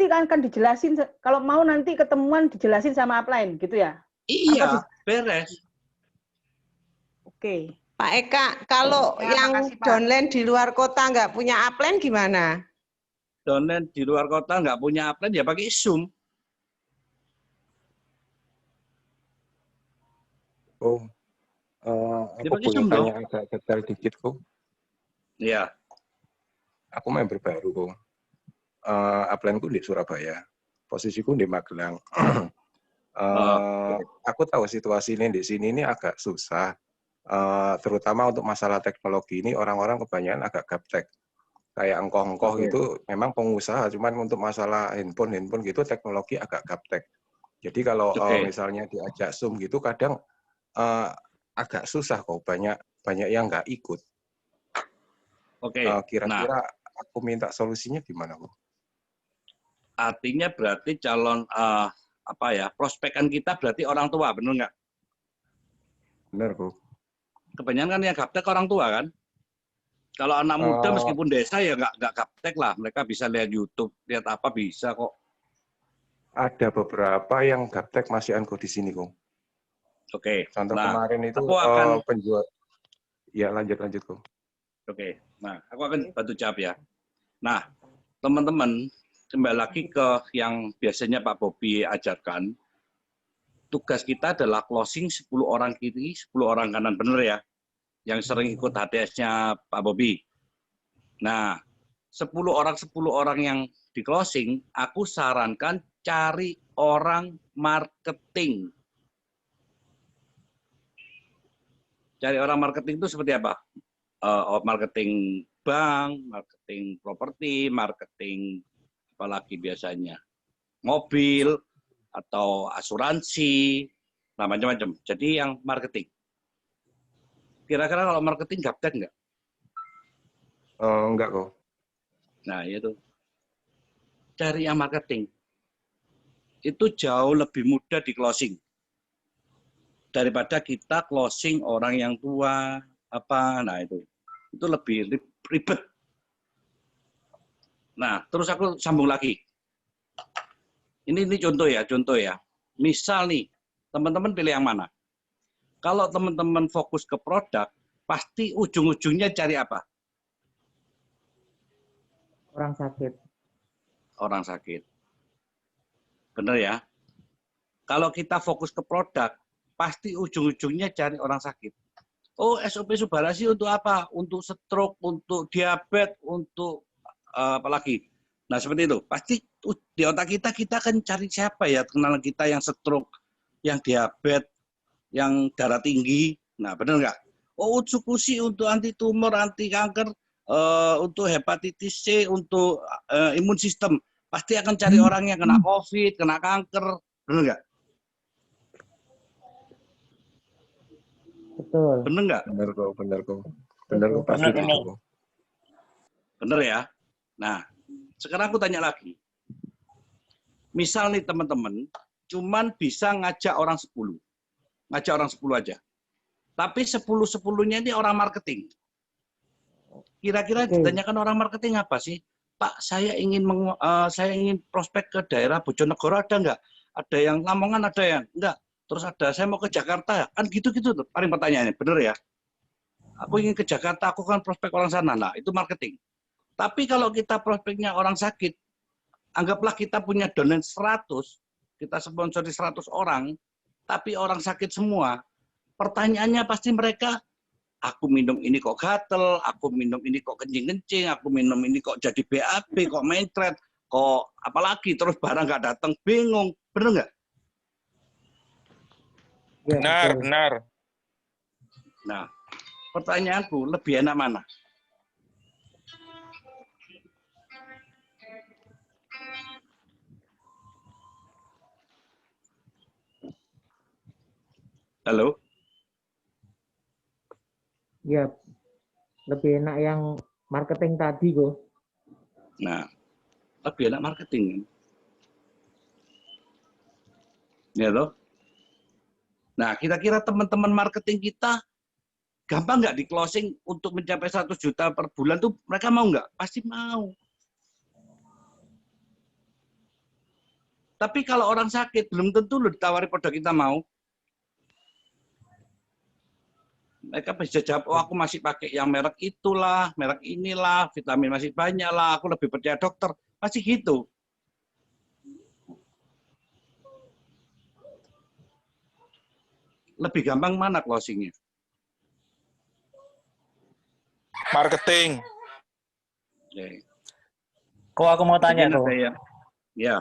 akan dijelasin, kalau mau nanti ketemuan dijelasin sama upline, gitu ya? Iya, beres. Oke. Pak Eka, kalau yang downline di luar kota nggak punya upline gimana? Downline di luar kota nggak punya upline, ya pakai Zoom. Aku boleh tanya agak detail dikit kok. Iya. Aku member baru kok. Upline-ku di Surabaya. Posisiku di Magelang. Aku tahu situasi ini di sini ini agak susah. Terutama untuk masalah teknologi ini orang-orang kebanyakan agak gaptek. Kayak engkoh-engkoh itu memang pengusaha, cuman untuk masalah handphone gitu teknologi agak gaptek. Jadi kalau misalnya diajak Zoom gitu kadang agak susah kok, banyak yang nggak ikut. Kira-kira aku minta solusinya gimana kok? Artinya berarti calon prospekan kita berarti orang tua, benar nggak? Benar kok. Kebanyakan kan yang gaptek orang tua kan? Kalau anak muda meskipun desa ya nggak gaptek lah, mereka bisa lihat YouTube, lihat apa bisa kok. Ada beberapa yang gaptek masih anko di sini kok. Oke. Contoh Nah, kemarin itu aku akan penjual. Ya lanjut kok. Oke. Nah, aku akan bantu jawab ya. Nah, teman-teman kembali lagi ke yang biasanya Pak Bobi ajarkan. Tugas kita adalah closing 10 orang kiri, 10 orang kanan, benar ya? Yang sering ikut HTS-nya Pak Bobi. Nah, 10 orang yang di closing, aku sarankan cari orang marketing. Cari orang marketing itu seperti apa? Marketing bank, marketing properti, marketing apalagi biasanya mobil atau asuransi, nah macam-macam. Jadi yang marketing. Kira-kira kalau marketing gaptek nggak? Enggak kok. Nah itu. Cari yang marketing. Itu jauh lebih mudah di closing. Daripada kita closing orang yang tua, nah itu lebih ribet. Nah, terus aku sambung lagi. Ini contoh ya. Misal nih, teman-teman pilih yang mana? Kalau teman-teman fokus ke produk, pasti ujung-ujungnya cari apa? Orang sakit. Orang sakit. Benar ya? Kalau kita fokus ke produk, pasti ujung-ujungnya cari orang sakit. Oh, SOP Subarasi untuk apa? Untuk stroke, untuk diabetes, untuk apalagi. Nah, seperti itu. Pasti di otak kita akan cari siapa ya kenalan kita yang stroke, yang diabetes, yang darah tinggi. Nah, benar nggak? Oh, Utsukushi untuk anti tumor, anti kanker, untuk hepatitis C, untuk imun sistem. Pasti akan cari orang yang kena COVID, kena kanker, bener nggak? Betul. Bener nggak? Bener kok, pasti gitu. Bener ya? Nah, sekarang aku tanya lagi. Misal nih teman-teman, cuman bisa ngajak orang 10. Ngajak orang 10 aja. Tapi 10-10-nya ini orang marketing. Kira-kira ditanyakan orang marketing apa sih? Pak, saya ingin prospek ke daerah Bojonegoro, ada nggak? Ada yang Lamongan, ada yang enggak. Terus ada, saya mau ke Jakarta, kan gitu-gitu tuh. Paling pertanyaannya, bener ya? Aku ingin ke Jakarta, aku kan prospek orang sana. Nah, itu marketing. Tapi kalau kita prospeknya orang sakit, anggaplah kita punya downline 100, kita sponsori 100 orang, tapi orang sakit semua. Pertanyaannya pasti mereka, aku minum ini kok gatel, aku minum ini kok kencing-kencing, aku minum ini kok jadi BAB, kok mencret, kok apalagi, terus barang nggak datang, bingung. Bener nggak? Benar. Nah, pertanyaanku, lebih enak mana? Halo? Ya, lebih enak yang marketing tadi kok. Nah, lebih enak marketing. Ya loh. Nah, kira-kira teman-teman marketing kita gampang nggak di closing untuk mencapai 100 juta per bulan tuh mereka mau nggak? Pasti mau. Tapi kalau orang sakit belum tentu lo ditawari produk kita mau. Mereka bisa jawab, oh aku masih pakai yang merek itulah, merek inilah, vitamin masih banyak lah, aku lebih percaya dokter. Pasti gitu. Lebih gampang mana closingnya? Marketing. Kok aku mau tanya kok. Ya.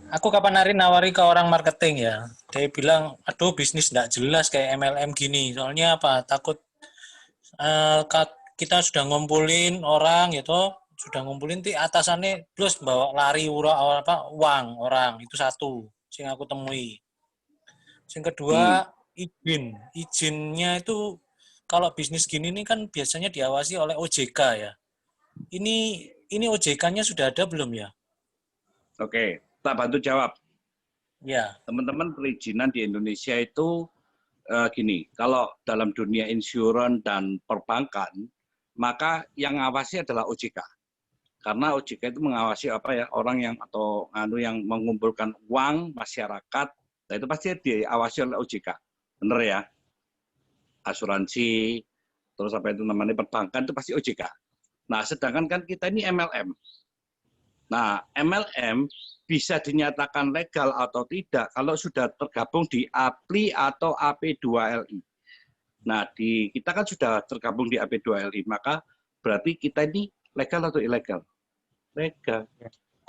Aku kapan hari nawari ke orang marketing ya. Dia bilang, aduh bisnis nggak jelas kayak MLM gini. Soalnya apa? Takut kita sudah ngumpulin orang gitu, sudah ngumpulin ti atasannya plus bawa lari uang orang itu satu sing aku temui. Yang kedua izinnya itu kalau bisnis gini nih kan biasanya diawasi oleh OJK ya. Ini OJK-nya sudah ada belum ya? Oke, tak bantu jawab. Ya. Teman-teman, perizinan di Indonesia itu gini, kalau dalam dunia insurans dan perbankan, maka yang ngawasi adalah OJK. Karena OJK itu mengawasi orang yang yang mengumpulkan uang masyarakat, nah itu pasti diawasi oleh OJK. Bener ya? Asuransi, terus itu namanya perbankan itu pasti OJK. Nah, sedangkan kan kita ini MLM. Nah, MLM bisa dinyatakan legal atau tidak kalau sudah tergabung di APLI atau AP2LI. Nah, kita kan sudah tergabung di AP2LI, maka berarti kita ini legal atau ilegal? Legal.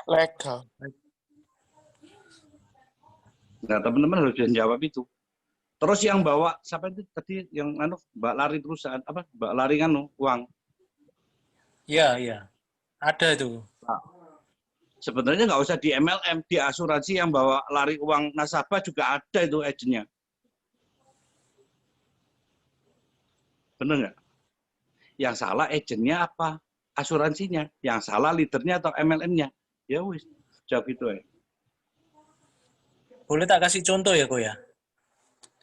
Legal. Nah, teman-teman harus bisa jawab itu. Terus yang bawa siapa itu tadi yang Mbak Lari perusahaan Mbak Lari uang? Iya. Ada itu. Nah, sebenarnya nggak usah di MLM, di asuransi yang bawa lari uang nasabah juga ada itu agennya. Benar nggak? Yang salah agennya apa? Asuransinya. Yang salah leadernya atau MLM-nya? Ya wis, jawab itu ya. Boleh tak kasih contoh ya, Ko ya?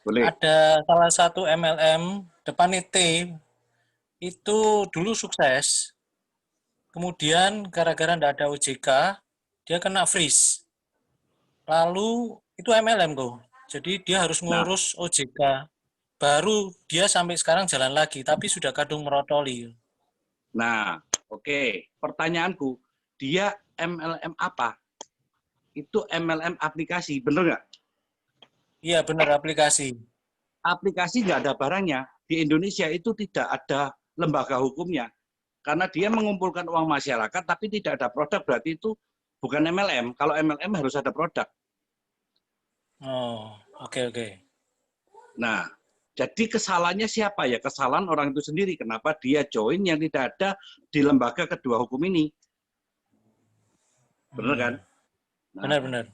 Boleh. Ada salah satu MLM depannya T itu dulu sukses. Kemudian gara-gara tidak ada OJK, dia kena freeze. Lalu itu MLM kok. Jadi dia harus ngurus OJK. Baru dia sampai sekarang jalan lagi, tapi sudah kadung merotoli. Nah, oke. Pertanyaanku, dia MLM apa? Itu MLM aplikasi, bener nggak? Iya, benar aplikasi. Aplikasi nggak ada barangnya. Di Indonesia itu tidak ada lembaga hukumnya. Karena dia mengumpulkan uang masyarakat, tapi tidak ada produk, berarti itu bukan MLM. Kalau MLM harus ada produk. Oh, oke. Nah, jadi kesalahannya siapa ya? Kesalahan orang itu sendiri. Kenapa dia join yang tidak ada di lembaga kedua hukum ini? Bener kan? Nah, Benar-benar.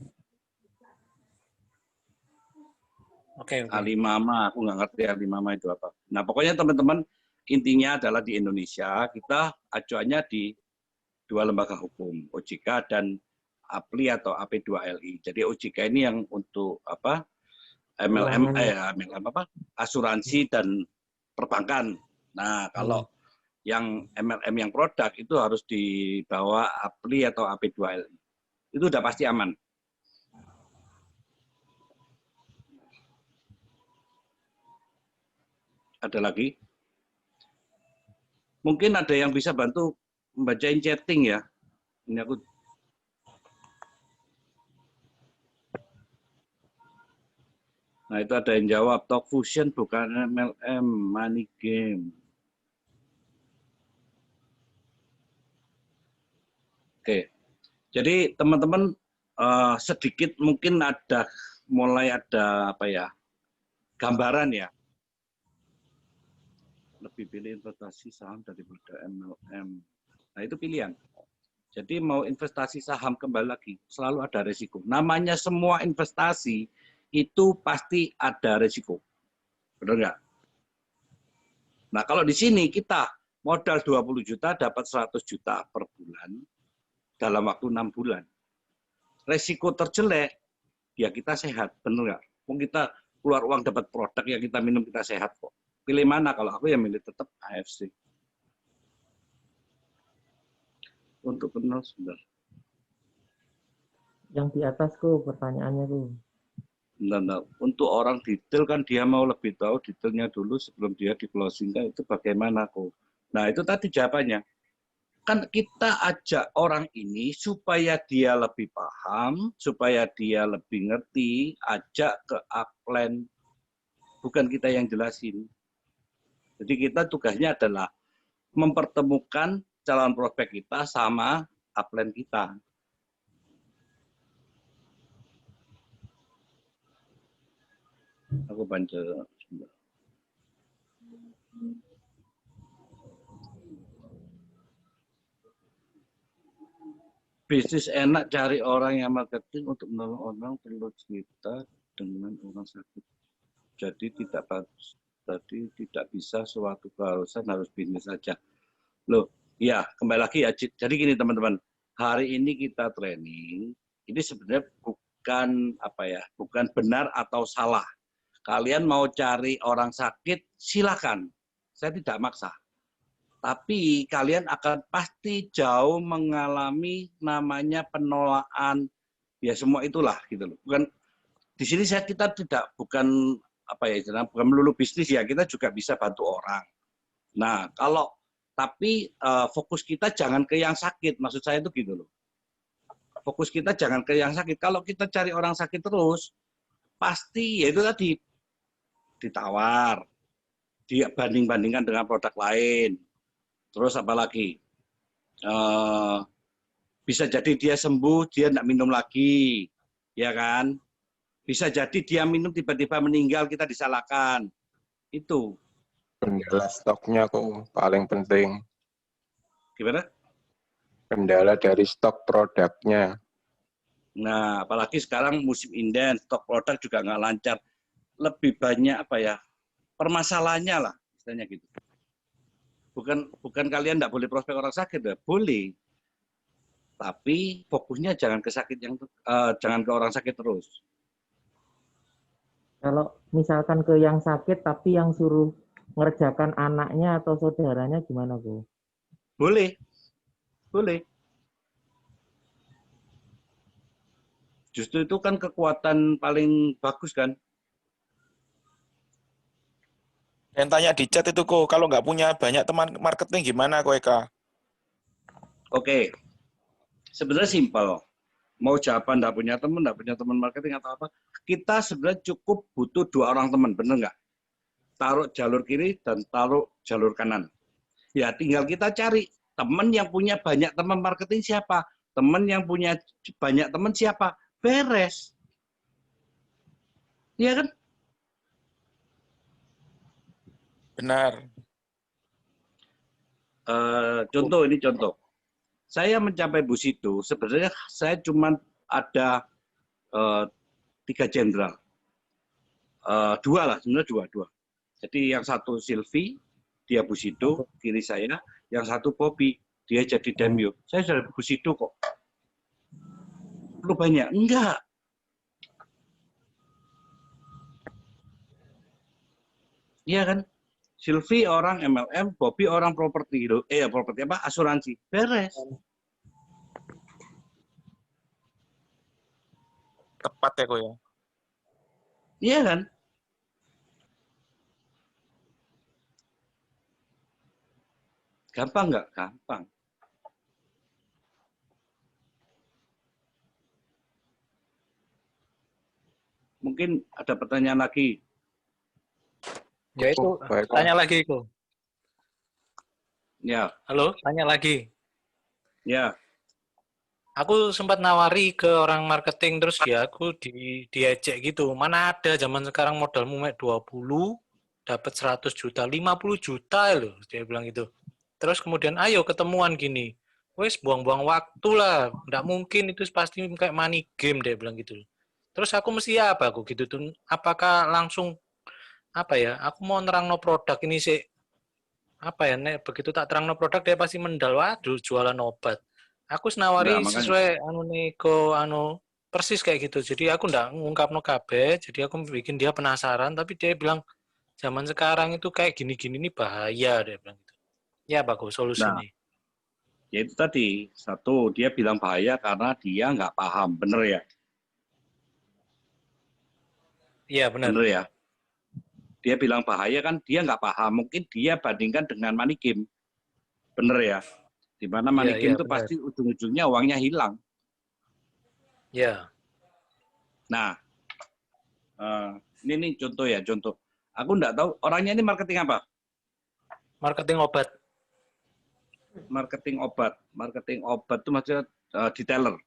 Oke. Alimama, aku nggak ngerti Alimama itu apa. Nah, pokoknya teman-teman, intinya adalah di Indonesia, kita acuannya di dua lembaga hukum, OJK dan APLI atau AP2LI. Jadi OJK ini yang untuk apa? MLM apa? Asuransi dan perbankan. Nah, kalau yang MLM yang produk itu harus dibawa APLI atau AP2LI. Itu udah pasti aman. Ada lagi? Mungkin ada yang bisa bantu membacain chatting ya. Ini aku. Nah, itu ada yang jawab, Talk Fusion bukan MLM, money game. Oke. Jadi teman-teman sedikit mungkin mulai ada apa ya? Gambaran ya. Lebih pilih investasi saham daripada MLM. Nah, itu pilihan. Jadi mau investasi saham kembali lagi, selalu ada resiko. Namanya semua investasi itu pasti ada resiko. Benar nggak? Nah, kalau di sini kita modal 20 juta dapat 100 juta per bulan dalam waktu 6 bulan. Resiko terjelek, ya kita sehat. Benar nggak? Mau kita keluar uang dapat produk yang kita minum kita sehat kok. Pilih mana? Kalau aku ya milih tetap AFC. Untuk penuh sebentar. Yang di atasku pertanyaannya tuh. Bentar. Untuk orang detail kan dia mau lebih tahu detailnya dulu sebelum dia di closing kan itu bagaimana kok. Nah itu tadi jawabannya. Kan kita ajak orang ini supaya dia lebih paham, supaya dia lebih ngerti, ajak ke upline. Bukan kita yang jelasin. Jadi kita tugasnya adalah mempertemukan calon prospek kita sama upline kita. Aku baca. Bisnis enak cari orang yang marketing untuk menolong orang perlu cerita dengan orang sakit. Jadi tidak bisa suatu keharusan harus bisnis saja. Loh, ya kembali lagi ya. Jadi gini teman-teman, hari ini kita training, ini sebenarnya bukan benar atau salah. Kalian mau cari orang sakit, silakan. Saya tidak maksa. Tapi kalian akan pasti jauh mengalami namanya penolakan, ya semua itulah gitu loh. Bukan di sini kita bukan melulu bisnis ya, kita juga bisa bantu orang. Nah, tapi fokus kita jangan ke yang sakit, maksud saya itu gitu loh. Fokus kita jangan ke yang sakit. Kalau kita cari orang sakit terus, pasti ya itu tadi ditawar, dia banding-bandingkan dengan produk lain. Terus apalagi bisa jadi dia sembuh, dia tidak minum lagi, ya kan? Bisa jadi dia minum tiba-tiba meninggal, kita disalahkan. Itu. Kendala stoknya kok paling penting. Gimana? Kendala dari stok produknya. Nah, apalagi sekarang musim inden, stok produk juga nggak lancar. Lebih banyak permasalahannya lah, istilahnya gitu. Bukan kalian nggak boleh prospek orang sakit, ya boleh. Tapi fokusnya jangan ke jangan ke orang sakit terus. Kalau misalkan ke yang sakit tapi yang suruh ngerjakan anaknya atau saudaranya gimana, Bu? Boleh. Justru itu kan kekuatan paling bagus kan. Yang tanya di chat itu kok, kalau nggak punya banyak teman marketing gimana kok Eka? Oke. Sebenarnya simpel. Mau jawaban nggak punya teman marketing atau apa, kita sebenarnya cukup butuh 2 orang teman, bener nggak? Taruh jalur kiri dan taruh jalur kanan. Ya tinggal kita cari teman yang punya banyak teman marketing siapa, teman yang punya banyak teman siapa, beres. Iya kan? Contoh. saya mencapai Bu Sido, sebenarnya saya cuma ada 3 jenderal. 2 lah, sebenarnya 2. Jadi yang satu Silvi, dia Bu Sido, kiri saya. Yang satu Bobby, dia jadi Demyo. Saya sudah Bu Sido kok. Perlu banyak? Enggak. Iya kan? Silvi orang MLM, Bobby orang properti, properti apa? Asuransi. Beres. Tepat ya kok ya. Iya kan? Gampang nggak? Gampang. Mungkin ada pertanyaan lagi. Ya itu, tanya lagi itu. Ya. Halo, tanya lagi. Ya. Aku sempat nawari ke orang marketing terus ya aku diejek gitu. Mana ada zaman sekarang modalmu 20 dapat 100 juta, 50 juta loh, dia bilang gitu. Terus kemudian ayo ketemuan gini. Wes buang-buang waktu lah. Nggak mungkin itu pasti kayak money game, dia bilang gitu. Terus aku mesti apa aku gitu tuh? Apakah langsung apa ya? Aku mau nerangno produk ini sih apa ya? Nek begitu tak terangno produk dia pasti mendal, waduh jualan obat. Aku senawari Nah, sesuai persis kayak gitu. Jadi aku ndak ngungkapno kabeh, jadi aku bikin dia penasaran tapi dia bilang zaman sekarang itu kayak gini-gini nih bahaya, dia bilang gitu. Ya bagus solusinya. Nah, ya itu tadi. Satu, dia bilang bahaya karena dia nggak paham. Bener ya? Iya, benar. Bener ya? Dia bilang bahaya kan dia nggak paham. Mungkin dia bandingkan dengan money game. Bener ya? Di mana money game itu pasti ujung-ujungnya uangnya hilang. Ya. Nah, ini contoh ya, contoh. Aku nggak tahu orangnya ini marketing apa? Marketing obat. Marketing obat. Marketing obat itu maksudnya detailer.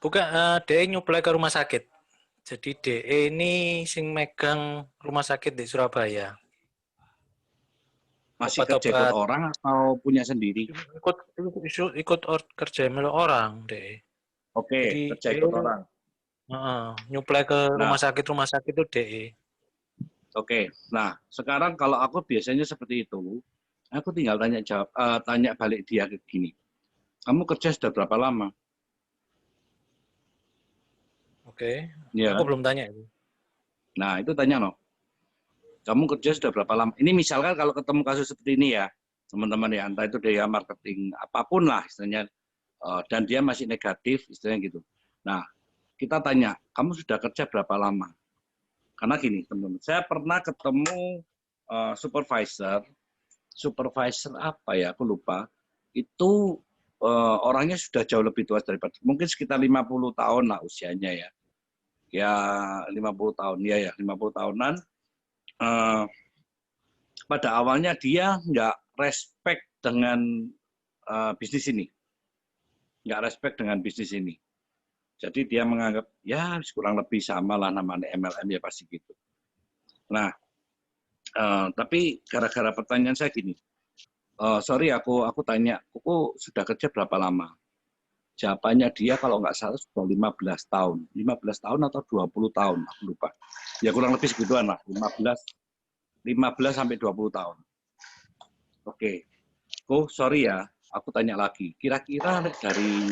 Bukan, DE nyuplai ke rumah sakit. Jadi DE ini sing megang rumah sakit di Surabaya. Masih kerja ikut orang atau punya sendiri? Ikut kerja milik orang, DE. Oke, jadi kerja ikut orang. Nyuplai ke rumah sakit itu DE. Oke, nah sekarang kalau aku biasanya seperti itu, aku tinggal tanya balik dia ke gini. Kamu kerja sudah berapa lama? Oke, ya, aku belum tanya itu. Nah itu tanya no. Kamu kerja sudah berapa lama? Ini misalkan kalau ketemu kasus seperti ini ya, teman-teman ya, entah itu dia marketing apapun lah istilahnya, dan dia masih negatif istilahnya gitu. Nah kita tanya, kamu sudah kerja berapa lama? Karena gini teman-teman, saya pernah ketemu supervisor apa ya, aku lupa. Itu orangnya sudah jauh lebih tua daripada, mungkin sekitar 50 tahun lah usianya ya. Ya 50 tahun, ya 50 tahunan. Pada awalnya dia nggak respect dengan bisnis ini. Nggak respect dengan bisnis ini. Jadi dia menganggap, ya kurang lebih sama lah namanya MLM ya pasti gitu. Nah, tapi gara-gara pertanyaan saya gini, sorry aku tanya, Kuku sudah kerja berapa lama? Jawabannya dia kalau nggak salah sudah 15 tahun. 15 tahun atau 20 tahun, aku lupa. Ya kurang lebih segituan lah, 15 sampai 20 tahun. Oke, sorry ya, aku tanya lagi. Kira-kira dari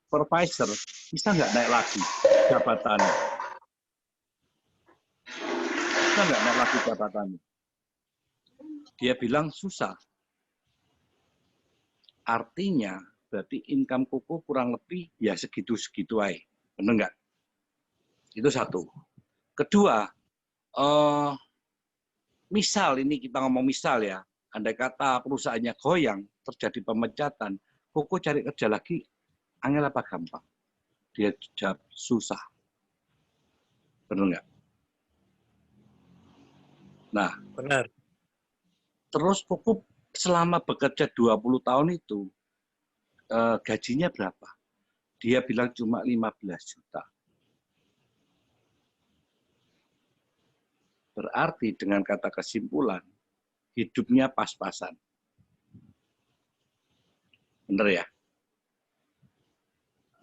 supervisor bisa nggak naik lagi jabatannya? Bisa nggak naik lagi jabatannya? Dia bilang susah. Artinya berarti income Kuku kurang lebih ya segitu-segitu aja. Benar nggak? Itu satu. Kedua, misal ini kita ngomong misal ya, andai kata perusahaannya goyang, terjadi pemecatan, Kuku cari kerja lagi, angel apa gampang? Dia jawab susah. Benar nggak? Nah, benar. Terus Kuku selama bekerja 20 tahun itu, gajinya berapa? Dia bilang cuma 15 juta. Berarti dengan kata kesimpulan, hidupnya pas-pasan. Bener ya?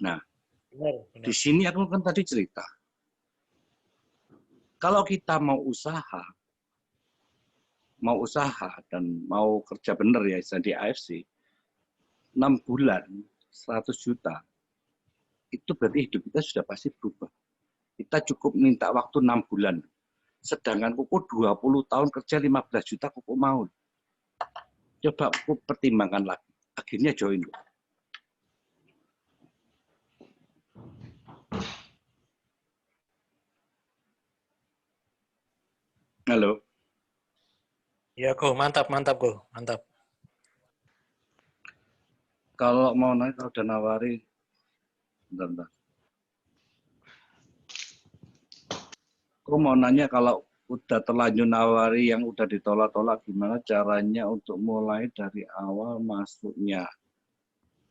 Nah, Benar. di sini aku kan tadi cerita. Kalau kita mau usaha dan mau kerja bener ya di AFC, 6 bulan, 100 juta, itu berarti hidup kita sudah pasti berubah. Kita cukup minta waktu 6 bulan. Sedangkan Koko 20 tahun kerja 15 juta, Koko mau. Coba Koko pertimbangkan lagi. Akhirnya join. Halo. Ya, Go. Mantap, Go. Mantap. Kalau mau naik, kalau udah nawari, bentar. Aku mau nanya kalau udah terlanjur nawari yang udah ditolak-tolak, gimana caranya untuk mulai dari awal masuknya?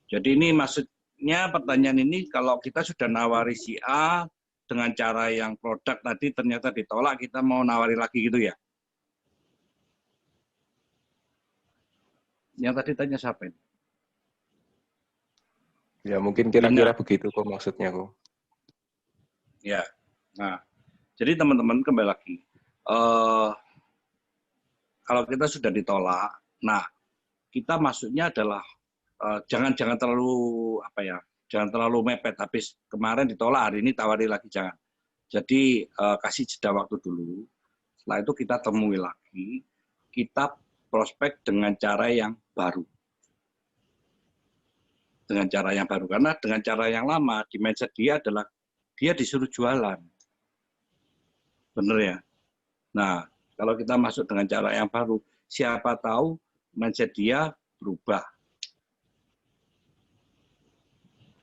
Jadi ini maksudnya pertanyaan ini kalau kita sudah nawari si A dengan cara yang produk tadi ternyata ditolak, kita mau nawari lagi gitu ya? Yang tadi tanya siapa ini? Ya mungkin kira-kira begitu kok maksudnya kok. Ya, nah jadi teman-teman kembali lagi. Kalau kita sudah ditolak, nah kita maksudnya adalah jangan terlalu jangan terlalu mepet habis kemarin ditolak hari ini tawari lagi jangan. Jadi kasih jeda waktu dulu. Setelah itu kita temui lagi, kita prospek dengan cara yang baru. Dengan cara yang baru karena dengan cara yang lama di mindset dia adalah dia disuruh jualan. Bener ya? Nah, kalau kita masuk dengan cara yang baru, siapa tahu mindset dia berubah.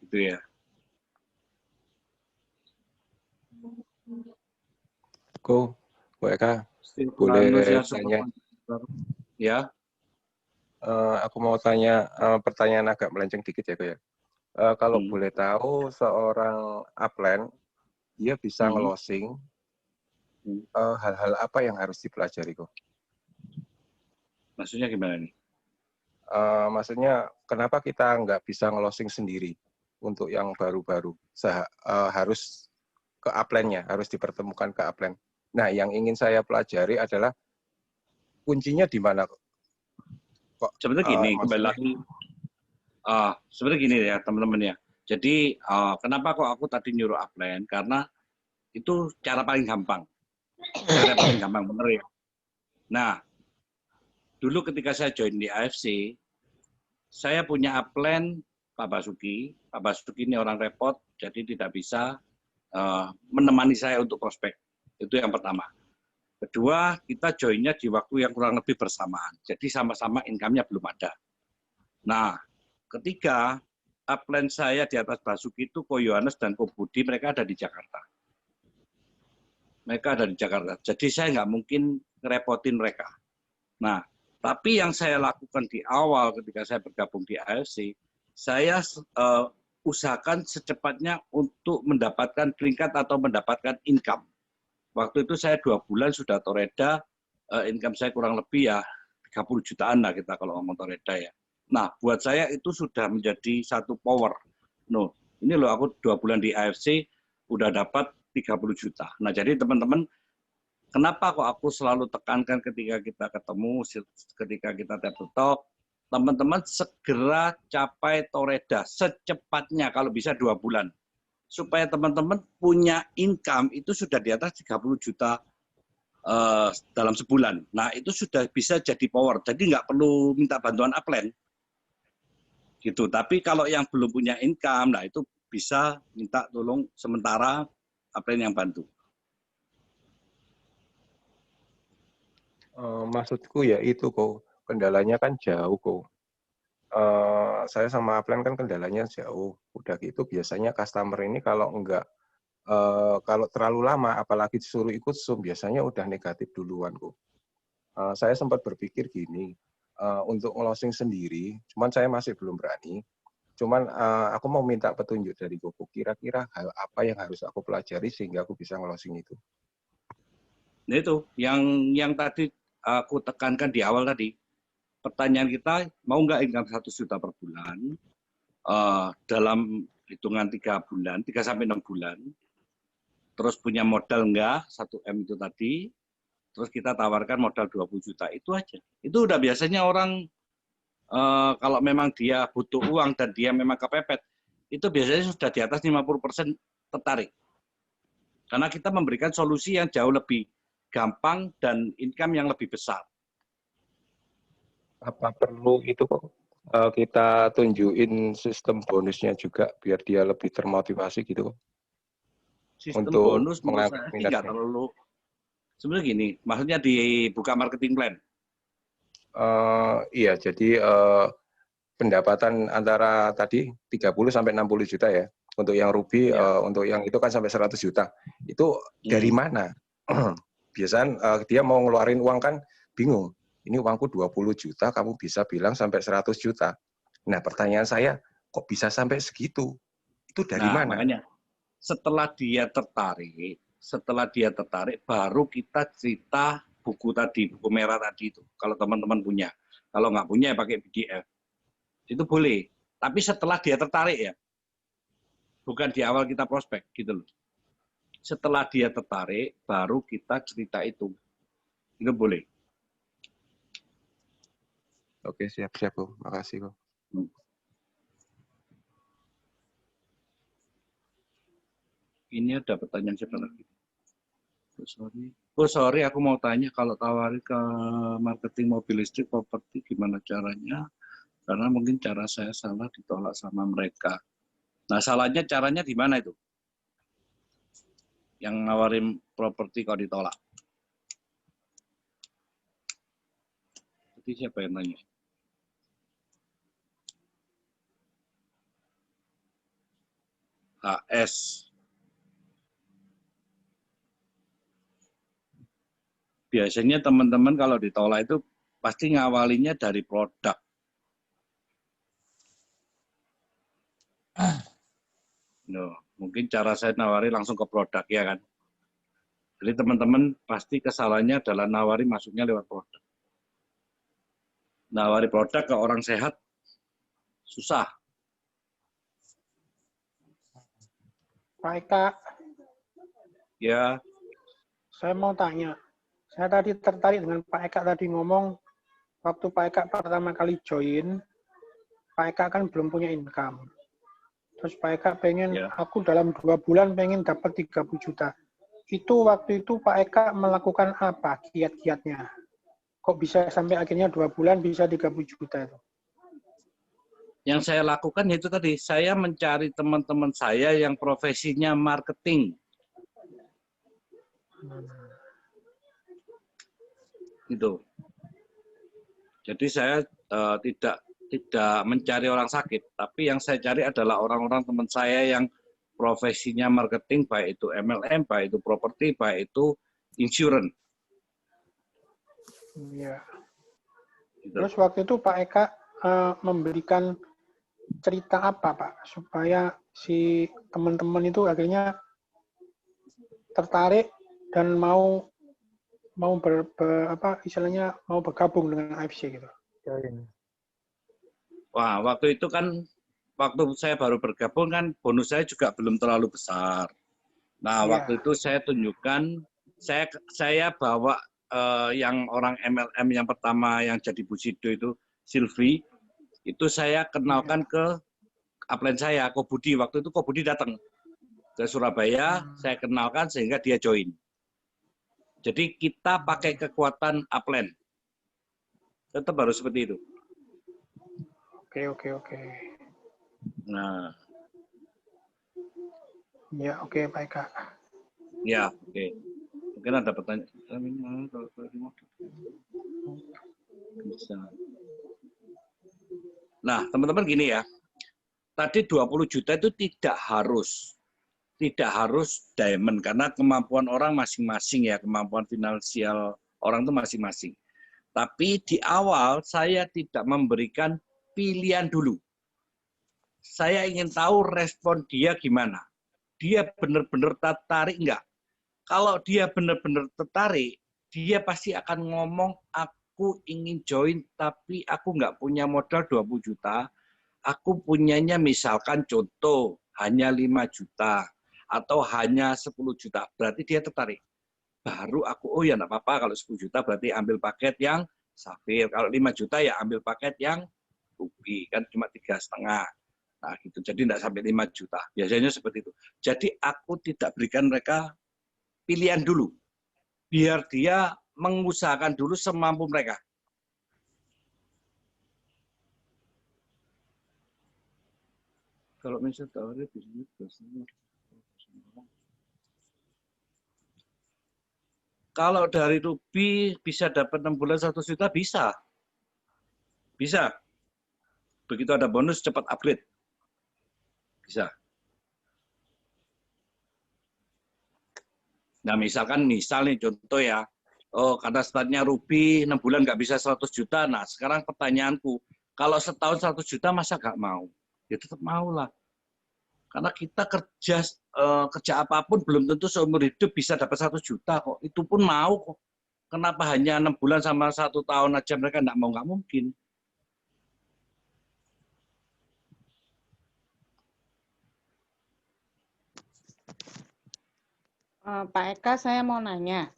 Gitu ya. Ko Eka, boleh tanya? Ya. Aku mau tanya pertanyaan agak melenceng dikit ya, Ko ya. Kalau boleh tahu, seorang upline, dia bisa ngelosing, hal-hal apa yang harus dipelajari, kok? Maksudnya gimana nih? Maksudnya, kenapa kita nggak bisa ngelosing sendiri untuk yang baru-baru? Harus ke upline-nya, harus dipertemukan ke upline. Nah, yang ingin saya pelajari adalah kuncinya di mana, kok? Sebenarnya gini, kembali lagi. Sebenarnya gini ya, teman-teman ya. Jadi, kenapa kok aku tadi nyuruh upline? Karena itu cara paling gampang. Cara paling gampang, bener ya. Nah, dulu ketika saya join di AFC, saya punya upline Pak Basuki. Pak Basuki ini orang repot, jadi tidak bisa menemani saya untuk prospek. Itu yang pertama. Kedua, kita joinnya di waktu yang kurang lebih bersamaan. Jadi sama-sama income-nya belum ada. Nah, ketiga, upline saya di atas Basuki itu Ko Yohanes dan Ko Budi, mereka ada di Jakarta. Mereka ada di Jakarta. Jadi saya nggak mungkin ngerepotin mereka. Nah, tapi yang saya lakukan di awal ketika saya bergabung di AFC, saya usahakan secepatnya untuk mendapatkan peringkat atau mendapatkan income. Waktu itu saya 2 bulan sudah toreda, income saya kurang lebih ya 30 jutaan lah kita kalau ngomong toreda ya. Nah, buat saya itu sudah menjadi satu power. No, ini loh aku 2 bulan di AFC udah dapat 30 juta. Nah, jadi teman-teman, kenapa kok aku selalu tekankan ketika kita ketemu, ketika kita table talk, teman-teman segera capai toreda secepatnya kalau bisa 2 bulan. Supaya teman-teman punya income itu sudah di atas 30 juta dalam sebulan. Nah, itu sudah bisa jadi power. Jadi nggak perlu minta bantuan upline. Gitu. Tapi kalau yang belum punya income, nah itu bisa minta tolong sementara upline yang bantu. Maksudku ya itu kok, kendalanya kan jauh kok. Saya sama upline kan kendalanya jauh. Udah gitu biasanya customer ini kalau kalau terlalu lama, apalagi disuruh ikut Zoom, biasanya udah negatif duluan kok. Saya sempat berpikir gini, untuk closing sendiri, cuman saya masih belum berani. Cuman aku mau minta petunjuk dari Koko, kira-kira hal apa yang harus aku pelajari sehingga aku bisa closing itu. Nah itu, yang tadi aku tekankan di awal tadi, pertanyaan kita, mau nggak income 1 juta per bulan, dalam hitungan 3 bulan, 3 sampai 6 bulan, terus punya modal enggak, 1M itu tadi, terus kita tawarkan modal 20 juta, itu aja. Itu udah biasanya orang, kalau memang dia butuh uang dan dia memang kepepet, itu biasanya sudah di atas 50% tertarik. Karena kita memberikan solusi yang jauh lebih gampang dan income yang lebih besar. Apa perlu itu kok kita tunjukin sistem bonusnya juga biar dia lebih termotivasi gitu kok? Sistem Untuk bonus menurut saya sih nggak terlalu. Sebenarnya gini, maksudnya dibuka marketing plan. Iya, jadi pendapatan antara tadi 30 sampai 60 juta ya. Untuk yang ruby, untuk yang itu kan sampai 100 juta. Itu dari mana? Biasanya dia mau ngeluarin uang kan bingung. Ini uangku 20 juta, kamu bisa bilang sampai 100 juta. Nah, pertanyaan saya, kok bisa sampai segitu? Itu dari mana? Makanya, setelah dia tertarik, baru kita cerita buku tadi, buku merah tadi itu. Kalau teman-teman punya. Kalau nggak punya, ya pakai PDF. Itu boleh. Tapi setelah dia tertarik ya. Bukan di awal kita prospek, gitu loh. Setelah dia tertarik, baru kita cerita itu. Itu boleh. Oke, siap-siap, Bu. Makasih, Bu. Ini ada pertanyaan siapa lagi? Sorry, aku mau tanya kalau tawarin ke marketing mobil listrik properti gimana caranya? Karena mungkin cara saya salah ditolak sama mereka. Nah, salahnya caranya di mana itu? Yang nawarin properti kalau ditolak. Jadi siapa yang nanya? HS. Biasanya teman-teman kalau ditolak itu pasti ngawalinya dari produk. No, mungkin cara saya nawari langsung ke produk ya kan. Jadi teman-teman pasti kesalahannya adalah nawari masuknya lewat produk. Nawari produk ke orang sehat susah. Pak Eka. Ya. Saya mau tanya. Saya tadi tertarik dengan Pak Eka tadi ngomong, waktu Pak Eka pertama kali join, Pak Eka kan belum punya income. Terus Pak Eka pengen, aku dalam 2 bulan pengen dapat 30 juta. Itu waktu itu Pak Eka melakukan apa kiat-kiatnya? Kok bisa sampai akhirnya 2 bulan bisa 30 juta itu? Yang saya lakukan itu tadi, saya mencari teman-teman saya yang profesinya marketing. Gitu. Jadi saya tidak mencari orang sakit, tapi yang saya cari adalah orang-orang teman saya yang profesinya marketing, baik itu MLM, baik itu properti, baik itu insurance. Iya. Terus waktu itu Pak Eka memberikan cerita apa, Pak, supaya si teman-teman itu akhirnya tertarik dan mau istilahnya mau bergabung dengan AFC gitu. Wah, waktu itu kan waktu saya baru bergabung kan bonus saya juga belum terlalu besar. Nah, waktu itu saya tunjukkan, saya bawa yang orang MLM yang pertama yang jadi Busido itu, Silvi, itu saya kenalkan ke upline saya, Kobudi. Waktu itu Kobudi datang ke Surabaya, saya kenalkan sehingga dia join. Jadi kita pakai kekuatan upline. Tetap harus seperti itu. Oke. Nah. Ya, oke, Pak Eka. Ya, oke. Mungkin ada pertanyaan. Bisa. Nah, teman-teman gini ya. Tadi 20 juta itu tidak harus diamond karena kemampuan orang masing-masing ya, kemampuan finansial orang itu masing-masing. Tapi di awal saya tidak memberikan pilihan dulu. Saya ingin tahu respon dia gimana. Dia benar-benar tertarik enggak? Kalau dia benar-benar tertarik, dia pasti akan ngomong, aku ingin join tapi aku nggak punya modal 20 juta. aku punyanya misalkan contoh hanya 5 juta atau hanya 10 juta, berarti dia tertarik. Baru aku, oh ya enggak apa-apa, kalau 10 juta berarti ambil paket yang Safir. Kalau 5 juta ya ambil paket yang Ruby, kan cuma 3,5. Nah, gitu. Jadi enggak sampai 5 juta. Biasanya seperti itu. Jadi aku tidak berikan mereka pilihan dulu. Biar dia mengusahakan dulu semampu mereka. Kalau misalnya tawarnya kalau dari Ruby bisa dapat 6 bulan 1 juta, bisa. Bisa. Begitu ada bonus, cepat upgrade. Bisa. Nah, misal nih contoh ya, oh karena startnya Ruby 6 bulan nggak bisa 100 juta, nah sekarang pertanyaanku, kalau setahun 100 juta masa nggak mau? Ya tetap mau lah. Karena kita kerja apapun belum tentu seumur hidup bisa dapat 1 juta kok. Itu pun mau kok. Kenapa hanya 6 bulan sama 1 tahun aja mereka nggak mau? Nggak mungkin. Pak Eka, saya mau nanya.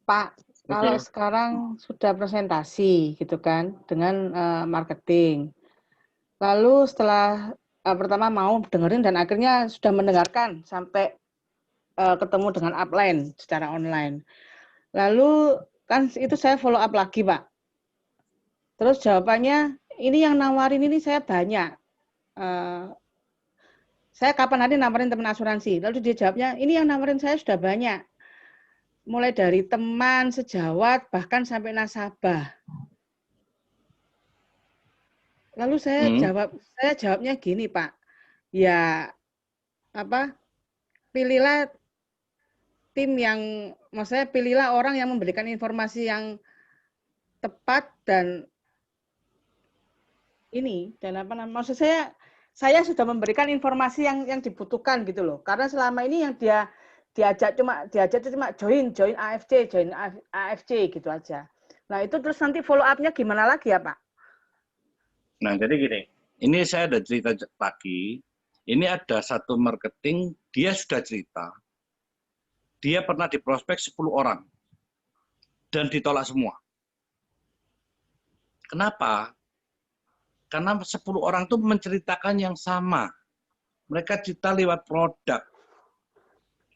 Pak, kalau sekarang sudah presentasi gitu kan dengan marketing. Lalu setelah pertama mau dengerin dan akhirnya sudah mendengarkan sampai ketemu dengan upline secara online. Lalu kan itu saya follow up lagi, Pak. Terus jawabannya, ini yang nawarin ini saya banyak. Saya kapan hari nawarin teman asuransi. Lalu dia jawabnya, ini yang nawarin saya sudah banyak. Mulai dari teman, sejawat, bahkan sampai nasabah. Lalu saya jawabnya gini, Pak. Ya, pilihlah tim yang, maksudnya pilihlah orang yang memberikan informasi yang tepat dan maksud saya sudah memberikan informasi yang dibutuhkan gitu loh. Karena selama ini yang diajak cuma join AFC gitu aja. Nah, itu terus nanti follow up-nya gimana lagi ya, Pak? Nah, jadi gini. Ini saya ada cerita lagi. Ini ada satu marketing, dia sudah cerita. Dia pernah diprospek 10 orang. Dan ditolak semua. Kenapa? Karena 10 orang itu menceritakan yang sama. Mereka cerita lewat produk.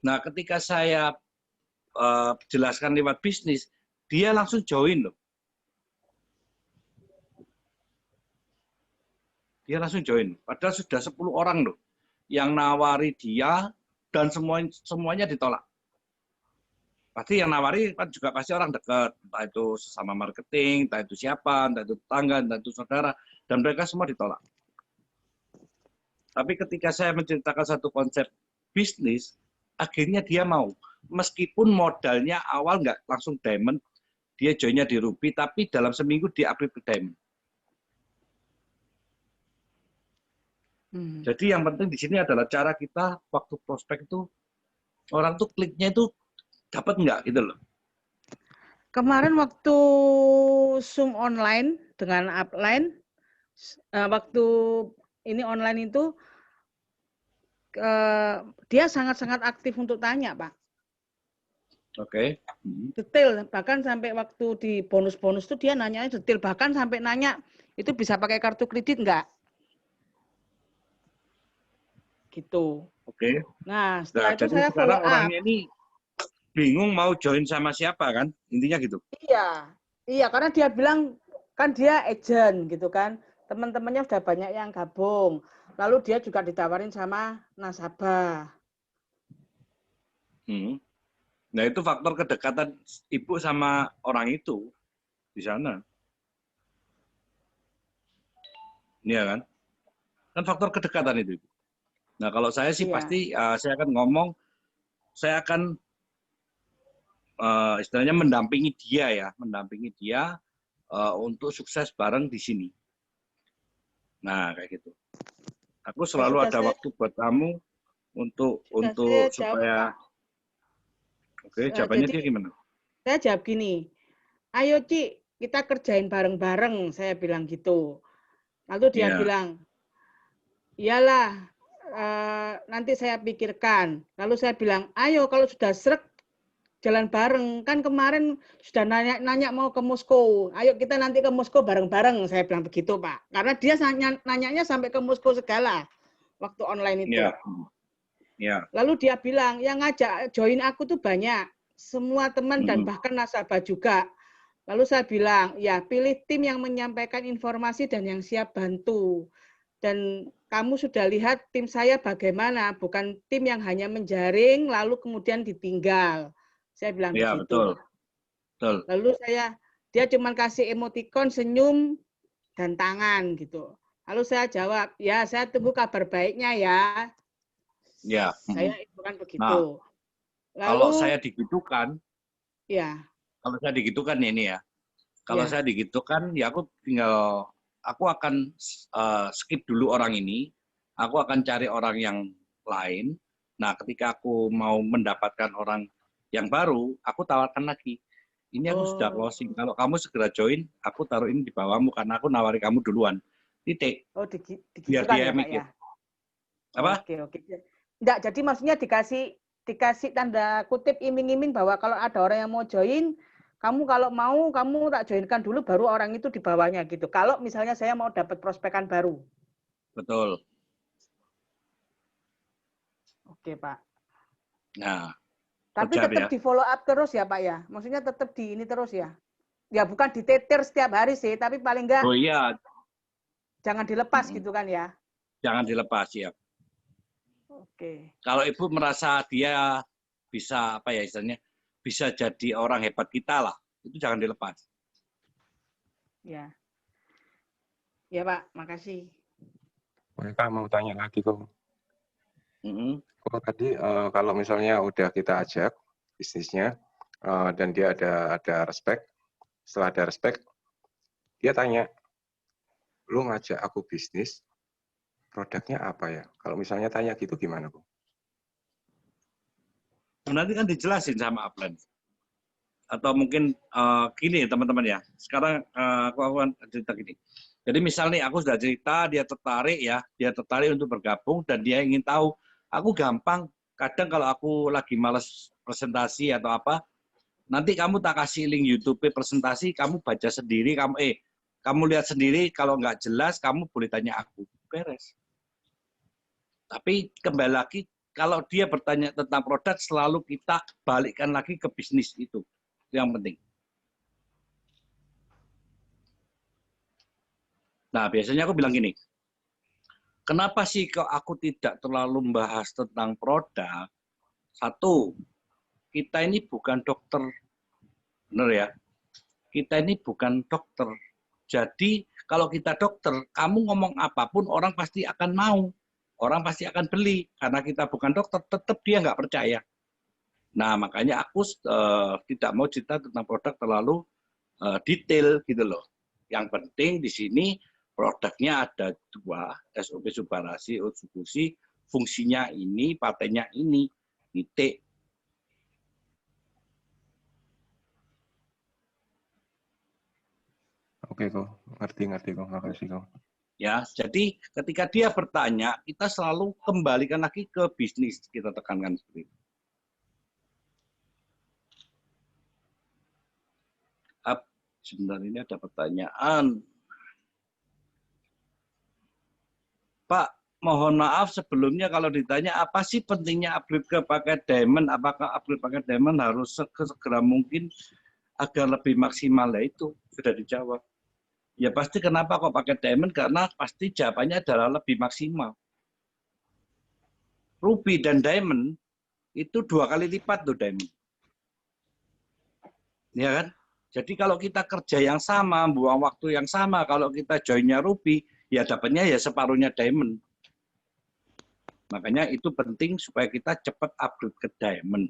Nah, ketika saya jelaskan lewat bisnis, dia langsung join loh. Dia langsung join. Padahal sudah 10 orang loh yang nawari dia dan semuanya ditolak. Pasti yang nawari kan juga pasti orang dekat, entah itu sesama marketing, entah itu siapa, entah itu tetangga, entah itu saudara, dan mereka semua ditolak. Tapi ketika saya menceritakan satu konsep bisnis, akhirnya dia mau. Meskipun modalnya awal nggak langsung diamond, dia joinnya di Ruby, tapi dalam seminggu dia upgrade ke diamond. Jadi yang penting di sini adalah cara kita waktu prospek itu, orang tuh kliknya itu dapat nggak gitu loh. Kemarin waktu Zoom online dengan upline, waktu ini online itu dia sangat-sangat aktif untuk tanya, Pak. Oke. Detail, bahkan sampai waktu di bonus-bonus itu dia nanya detail, bahkan sampai nanya itu bisa pakai kartu kredit nggak? Gitu. Oke. Nah, setelah itu jadi saya follow sekarang up. orangnya ini bingung mau join sama siapa kan? Intinya gitu. Iya, karena dia bilang kan dia agent gitu kan. Teman-temannya sudah banyak yang gabung. Lalu dia juga ditawarin sama nasabah. Nah, itu faktor kedekatan ibu sama orang itu di sana. Iya kan? Kan faktor kedekatan itu. Nah, kalau saya sih pasti saya akan ngomong, saya akan istilahnya mendampingi dia untuk sukses bareng di sini. Nah, kayak gitu. Aku selalu ada waktu buat kamu untuk supaya. Oke, jawabannya dia gimana? Saya jawab gini, ayo Ci, kita kerjain bareng-bareng, saya bilang gitu. Lalu dia bilang, iyalah, nanti saya pikirkan. Lalu saya bilang, ayo kalau sudah srek, jalan bareng. Kan kemarin sudah nanya mau ke Moskow. Ayo kita nanti ke Moskow bareng-bareng. Saya bilang begitu, Pak. Karena dia nanyanya sampai ke Moskow segala waktu online itu. Ya. Lalu dia bilang, yang ngajak join aku tuh banyak. Semua teman dan bahkan nasabah juga. Lalu saya bilang, ya pilih tim yang menyampaikan informasi dan yang siap bantu. Dan kamu sudah lihat tim saya bagaimana, bukan tim yang hanya menjaring lalu kemudian ditinggal. Saya bilang Ya, begitu. Betul. Lalu dia cuma kasih emoticon, senyum, dan tangan gitu. Lalu saya jawab, ya saya tunggu kabar baiknya ya. Ya. Saya bukan begitu. Nah, lalu, kalau saya digitukan, ya. Kalau saya digitukan ini ya, kalau saya digitukan ya aku akan skip dulu orang ini, aku akan cari orang yang lain. Nah, ketika aku mau mendapatkan orang yang baru, aku tawarkan lagi. Ini aku sudah closing. Kalau kamu segera join, aku taruh ini di bawahmu karena aku nawari kamu duluan. Titik. Oh, digitukan biar dia ya, Pak mikir. Ya? Apa? Oke. Enggak, jadi maksudnya dikasih tanda kutip iming-iming bahwa kalau ada orang yang mau join, kamu kalau mau, kamu tak joinkan dulu, baru orang itu di bawahnya gitu. Kalau misalnya saya mau dapat prospekan baru. Betul. Oke, Pak. Nah. Tapi tetap di follow up terus ya, Pak ya? Maksudnya tetap di ini terus ya? Ya bukan ditetir setiap hari sih, tapi paling enggak jangan dilepas gitu kan ya? Jangan dilepas ya. Oke. Kalau Ibu merasa dia bisa apa ya istilahnya, bisa jadi orang hebat kita lah, itu jangan dilepas. Ya. Ya Pak, makasih. Mereka mau tanya lagi kok. Tadi kalau misalnya udah kita ajak bisnisnya dan dia ada respect, setelah ada respect, dia tanya, lu ngajak aku bisnis, produknya apa ya? Kalau misalnya tanya gitu gimana, Bu? Nanti kan dijelasin sama upline. Atau mungkin gini teman-teman ya, sekarang aku akan cerita gini. Jadi misalnya aku sudah cerita, dia tertarik untuk bergabung dan dia ingin tahu. Aku gampang, kadang kalau aku lagi males presentasi atau apa, nanti kamu tak kasih link YouTube presentasi, kamu baca sendiri, kamu lihat sendiri, kalau nggak jelas, kamu boleh tanya aku. Beres. Tapi kembali lagi, kalau dia bertanya tentang produk, selalu kita balikkan lagi ke bisnis itu. Itu yang penting. Nah, biasanya aku bilang gini, kenapa sih kok aku tidak terlalu membahas tentang produk? Satu, kita ini bukan dokter. Benar ya? Kita ini bukan dokter. Jadi, kalau kita dokter, kamu ngomong apapun, orang pasti akan mau. Orang pasti akan beli. Karena kita bukan dokter, tetap dia nggak percaya. Nah, makanya aku tidak mau cerita tentang produk terlalu detail gitu loh. Yang penting di sini produknya ada 2, SOP Subarasi, Utsubushi, fungsinya ini, patennya ini, titik. Oke kok, ngerti kok, makasih kok. Ya, jadi ketika dia bertanya, kita selalu kembalikan lagi ke bisnis, kita tekankan seperti itu. Sebentar ini ada pertanyaan. Pak, mohon maaf sebelumnya kalau ditanya apa sih pentingnya upgrade ke paket diamond? Apakah upgrade paket diamond harus segera mungkin agar lebih maksimal? Nah, itu sudah dijawab. Ya pasti kenapa kok pakai diamond? Karena pasti jawabannya adalah lebih maksimal. Ruby dan diamond itu 2 kali lipat tuh diamond. Ya kan? Jadi kalau kita kerja yang sama, buang waktu yang sama, kalau kita joinnya Ruby, ya dapatnya ya separuhnya diamond. Makanya itu penting supaya kita cepat upgrade ke diamond.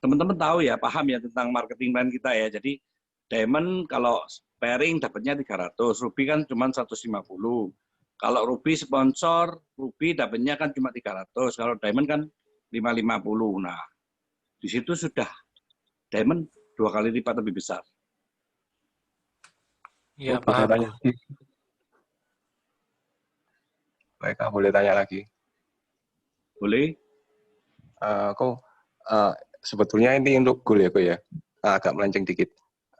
Teman-teman tahu ya, paham ya tentang marketing plan kita ya. Jadi diamond kalau pairing dapatnya 300, Ruby kan cuma 150. Kalau Ruby sponsor, Ruby dapatnya kan cuma 300. Kalau diamond kan 550. Nah, di situ sudah diamond 2 kali lipat lebih besar. Iya, Boleh paham. tanya lagi? Baik, Kak, boleh tanya lagi? Boleh. Sebetulnya ini untuk goal ya, Ko ya. Agak melenceng dikit.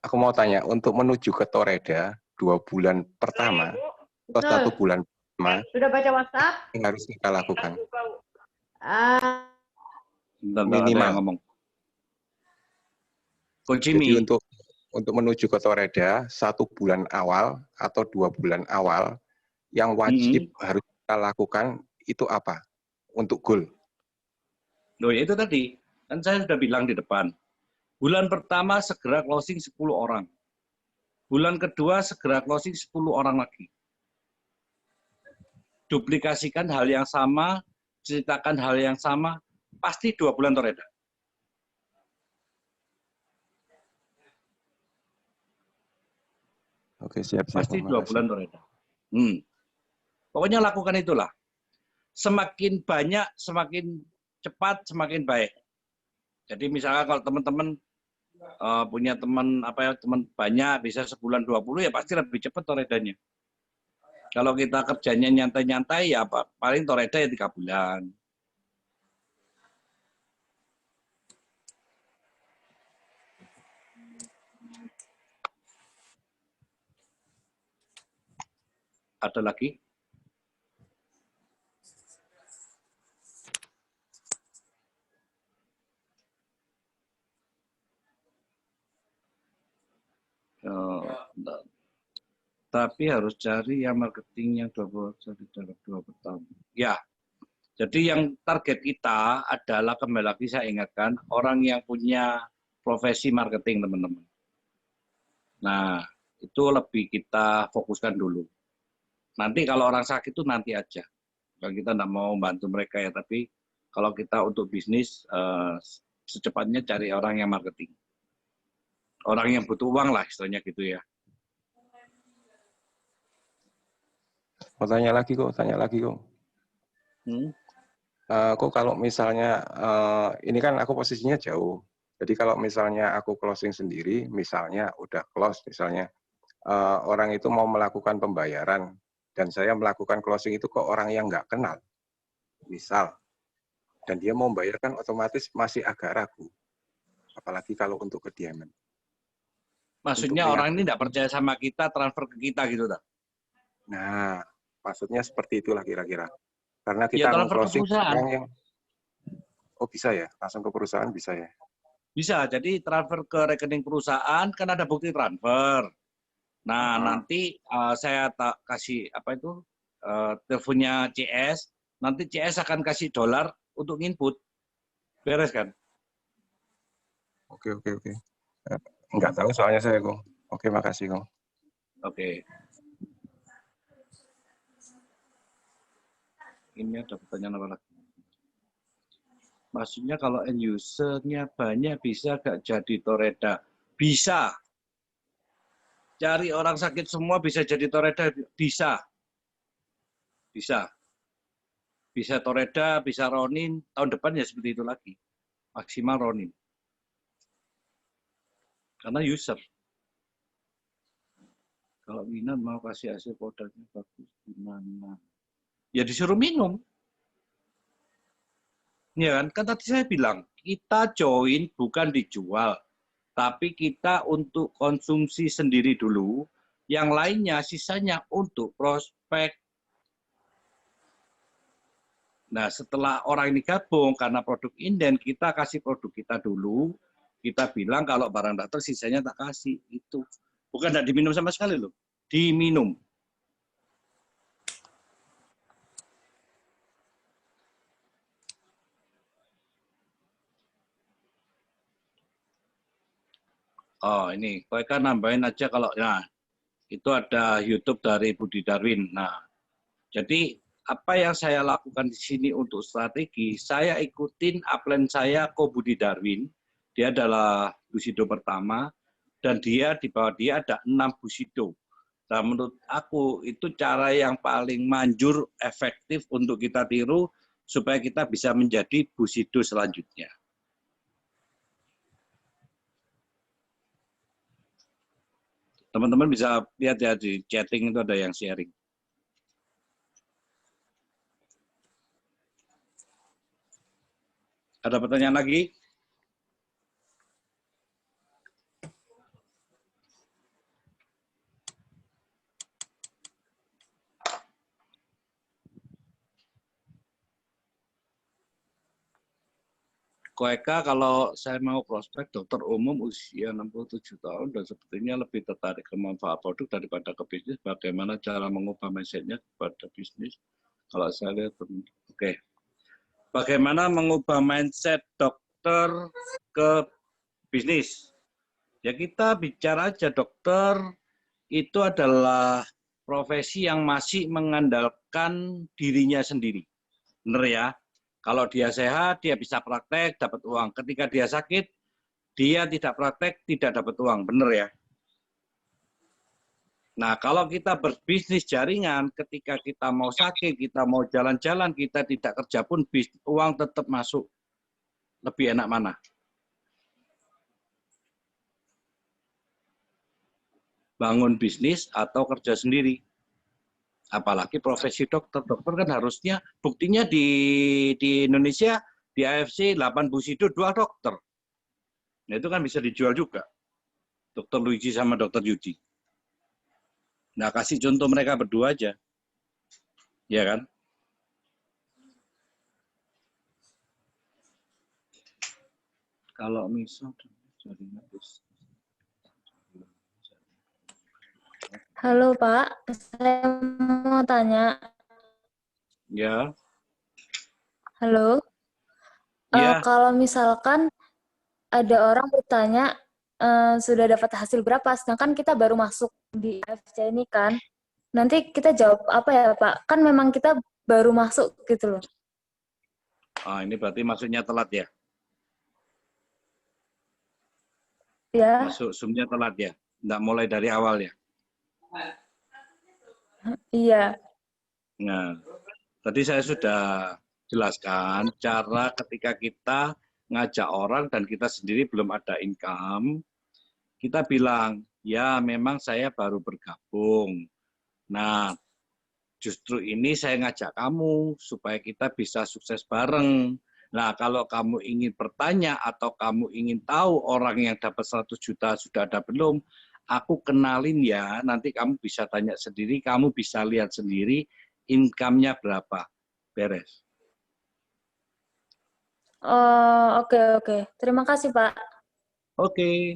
Aku mau tanya, untuk menuju ke Toreda 2 bulan pertama atau 1 bulan pertama, Sudah baca WhatsApp? yang harus kita lakukan? Bentar, ada yang Minimal. ngomong. Jadi untuk menuju ke Toreda 1 bulan awal atau 2 bulan awal yang wajib harus kita lakukan itu apa untuk goal? Loh, ya itu tadi. Kan saya sudah bilang di depan. Bulan pertama segera closing 10 orang. Bulan kedua segera closing 10 orang lagi. Duplikasikan hal yang sama, ceritakan hal yang sama, pasti 2 bulan Toreda. Oke, siap. Pasti 2 bulan Toreda. Pokoknya lakukan itulah. Semakin banyak, semakin cepat, semakin baik. Jadi misalnya kalau teman-teman punya teman teman banyak bisa sebulan 20 ya pasti lebih cepat Toredanya. Kalau kita kerjanya nyantai-nyantai ya paling Toreda ya 3 bulan. Ada lagi? Tapi harus cari yang marketing yang 20 dalam 2 tahun. Ya, jadi yang target kita adalah kembali lagi saya ingatkan orang yang punya profesi marketing teman-teman. Nah, itu lebih kita fokuskan dulu. Nanti kalau orang sakit itu nanti aja. Kalau kita tidak mau bantu mereka ya, tapi kalau kita untuk bisnis secepatnya cari orang yang marketing. Orang yang butuh uang lah istilahnya gitu ya. Mau tanya lagi kok. Kok kalau misalnya, ini kan aku posisinya jauh. Jadi kalau misalnya aku closing sendiri, misalnya udah close, misalnya orang itu mau melakukan pembayaran, dan saya melakukan closing itu ke orang yang nggak kenal, misal, dan dia mau membayarkan otomatis masih agak ragu. Apalagi kalau untuk kediaman. Maksudnya orang ini tidak percaya sama kita, transfer ke kita gitu tak? Nah, maksudnya seperti itulah kira-kira. Karena Ya, kita transfer ke closing perusahaan. orang yang, oh bisa ya, langsung ke perusahaan bisa ya? Bisa, jadi transfer ke rekening perusahaan kan ada bukti transfer. Nah, nanti saya kasih teleponnya CS, nanti CS akan kasih dolar untuk input. Beres kan? Oke. Enggak tahu soalnya saya, Kong. Oke, makasih, Kong. Oke. Ini ada pertanyaan apa lagi? Maksudnya kalau end user-nya banyak bisa gak jadi Toreda? Bisa. Cari orang sakit semua bisa jadi Toreda? Bisa. Bisa Toreda, bisa Ronin. Tahun depan ya seperti itu lagi. Maksimal Ronin. Karena user. Kalau minat mau kasih hasil produknya bagus, gimana? Ya disuruh minum. Ya kan tadi saya bilang, kita join bukan dijual. Tapi kita untuk konsumsi sendiri dulu. Yang lainnya, sisanya untuk prospek. Nah, setelah orang ini gabung, karena produk inden, kita kasih produk kita dulu. Kita bilang kalau barang datang sisanya tak kasih. Itu bukan tidak diminum sama sekali loh. Diminum. Oh ini, mereka nambahin aja kalau, nah itu ada YouTube dari Budi Darwin. Nah, jadi apa yang saya lakukan di sini untuk strategi, saya ikutin upline saya ke Budi Darwin. Dia adalah Bushido pertama, dan dia di bawah dia ada 6 Bushido. Nah, menurut aku itu cara yang paling manjur, efektif untuk kita tiru, supaya kita bisa menjadi Bushido selanjutnya. Teman-teman bisa lihat ya di chatting itu ada yang sharing. Ada pertanyaan lagi? Koeka, kalau saya mau prospek dokter umum usia 67 tahun dan sepertinya lebih tertarik ke manfaat produk daripada ke bisnis, bagaimana cara mengubah mindset-nya kepada bisnis? Kalau saya lihat, oke. Bagaimana mengubah mindset dokter ke bisnis? Ya kita bicara aja, dokter itu adalah profesi yang masih mengandalkan dirinya sendiri. Benar ya? Kalau dia sehat, dia bisa praktek, dapat uang. Ketika dia sakit, dia tidak praktek, tidak dapat uang. Benar ya? Nah, kalau kita berbisnis jaringan, ketika kita mau sakit, kita mau jalan-jalan, kita tidak kerja pun, uang tetap masuk. Lebih enak mana? Bangun bisnis atau kerja sendiri? Apalagi profesi dokter. Dokter kan harusnya, buktinya di Indonesia, di AFC 8 Busido 2 dokter. Nah itu kan bisa dijual juga. Dokter Luigi sama dokter Yudi. Nah kasih contoh mereka berdua aja. Ya kan? Kalau misal jaringan Halo Pak, saya mau tanya. Ya. Halo. Ya. Kalau misalkan ada orang bertanya sudah dapat hasil berapa, sedangkan kita baru masuk di AFC ini kan, nanti kita jawab apa ya Pak? Kan memang kita baru masuk gitu loh. Ah, ini berarti maksudnya telat ya? Ya. Masuk Zoom-nya telat ya? Nggak mulai dari awal ya? Iya. Nah, tadi saya sudah jelaskan cara ketika kita ngajak orang dan kita sendiri belum ada income, kita bilang, ya memang saya baru bergabung. Nah, justru ini saya ngajak kamu supaya kita bisa sukses bareng. Nah, kalau kamu ingin bertanya atau kamu ingin tahu orang yang dapat 100 juta sudah ada belum, aku kenalin ya, nanti kamu bisa tanya sendiri, kamu bisa lihat sendiri income-nya berapa. Beres. Oh, oke. Terima kasih, Pak. Oke.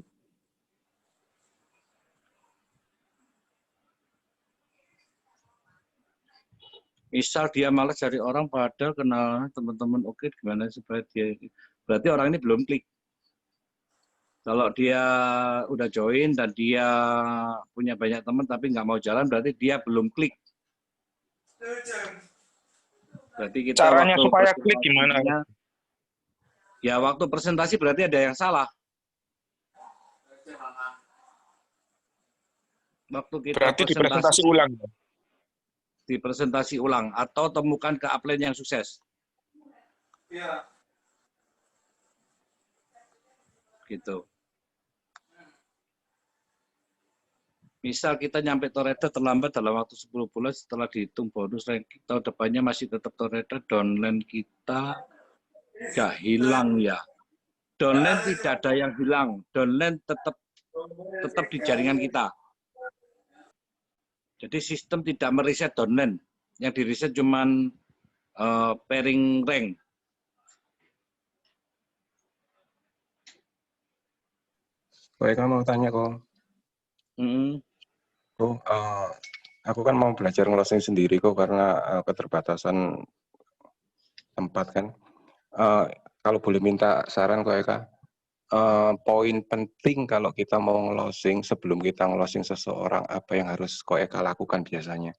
Misal dia malas cari orang, padahal kenal teman-teman, oke, gimana supaya dia, berarti orang ini belum klik. Kalau dia udah join dan dia punya banyak teman tapi nggak mau jalan, berarti dia belum klik. Berarti kita caranya waktu supaya klik gimana? Ya waktu presentasi berarti ada yang salah. Waktu kita berarti dipresentasi ulang. Dipresentasi ulang atau temukan ke upline yang sukses. Iya. Gitu. Misal kita nyampe Toreto terlambat dalam waktu 10 bulan setelah dihitung bonus ranking tahun depannya masih tetap Toreto, downline kita nggak hilang ya. Downline tidak ada yang hilang, downline tetap di jaringan kita. Jadi sistem tidak meriset downline, yang diriset cuman pairing rank. Baik, kamu mau tanya kok. Aku kan mau belajar ngelosing sendiri kok karena keterbatasan tempat kan. Kalau boleh minta saran kok Eka, poin penting kalau kita mau ngelosing sebelum kita ngelosing seseorang, apa yang harus kok Eka lakukan biasanya?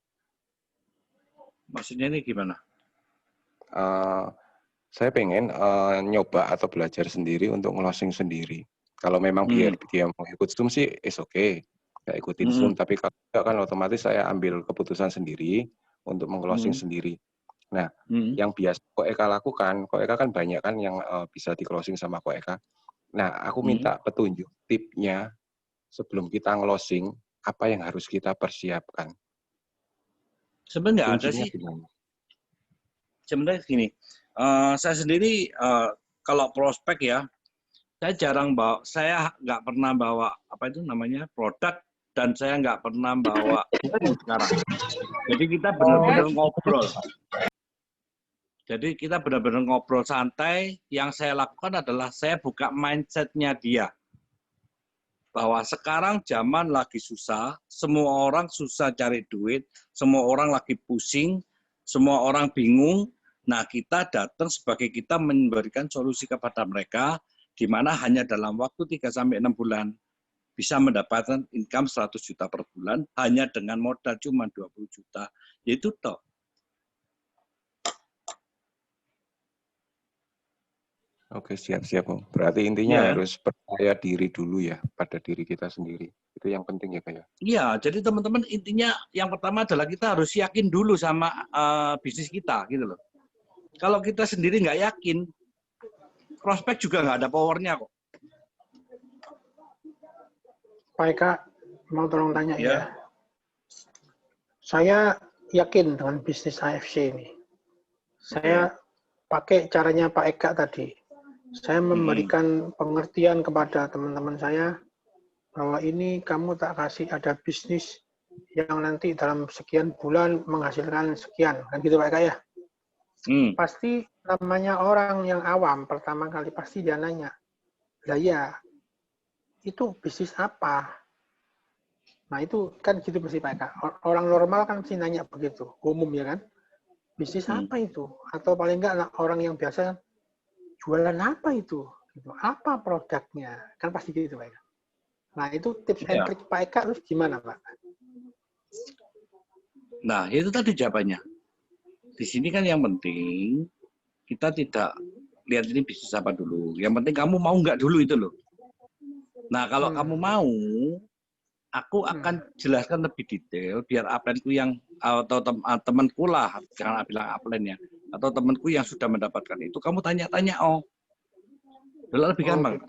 Maksudnya ini gimana? Saya pengen nyoba atau belajar sendiri untuk ngelosing sendiri. Kalau memang dia mau ikut Zoom sih, is okay. Saya ikutin Zoom, tapi kalau tidak kan otomatis saya ambil keputusan sendiri untuk meng-closing sendiri. Nah, yang biasa Ko Eka lakukan, Ko Eka kan banyak kan yang bisa di-closing sama Ko Eka. Nah, aku minta petunjuk tipnya sebelum kita nge-closing, apa yang harus kita persiapkan? Sebenarnya nggak ada Kuncinya sih. di mana? Sebenarnya gini, saya sendiri kalau prospek ya, saya jarang bawa, saya nggak pernah bawa apa itu namanya produk, dan saya nggak pernah bawa buku sekarang. Jadi kita benar-benar ngobrol. Jadi kita benar-benar ngobrol santai. Yang saya lakukan adalah saya buka mindset-nya dia. Bahwa sekarang zaman lagi susah, semua orang susah cari duit, semua orang lagi pusing, semua orang bingung. Nah, kita datang sebagai kita memberikan solusi kepada mereka, di mana hanya dalam waktu 3-6 bulan bisa mendapatkan income 100 juta per bulan, hanya dengan modal cuma 20 juta. Yaitu toh. Oke, siap-siap, Om. Berarti intinya Iya. harus percaya diri dulu ya pada diri kita sendiri. Itu yang penting ya, Kak ya. Iya, jadi teman-teman intinya yang pertama adalah kita harus yakin dulu sama bisnis kita, gitu loh. Kalau kita sendiri nggak yakin, prospek juga nggak ada powernya kok. Pak Eka, mau tolong tanya Ya. ya. Saya yakin dengan bisnis AFC ini. Saya pakai caranya Pak Eka tadi. Saya memberikan pengertian kepada teman-teman saya bahwa ini kamu tak kasih ada bisnis yang nanti dalam sekian bulan menghasilkan sekian. Kan gitu Pak Eka ya? Pasti namanya orang yang awam pertama kali pasti dia nanya, lah ya, itu bisnis apa? Nah itu kan gitu pasti Pak Eka. Orang normal kan sih nanya begitu, umum ya kan? Bisnis apa itu? Atau paling enggak orang yang biasa jualan apa itu? Gitu. Apa produknya? Kan pasti gitu Pak Eka. Nah itu tips and trick Pak Eka terus gimana Pak? Nah itu tadi jawabannya. Di sini kan yang penting kita tidak lihat ini bisnis apa dulu. Yang penting kamu mau nggak dulu itu loh. Nah kalau kamu mau, aku akan jelaskan lebih detail biar upline-ku yang atau temanku lah, jangan bilang upline ya, atau temanku yang sudah mendapatkan itu, kamu tanya-tanya lebih gampang.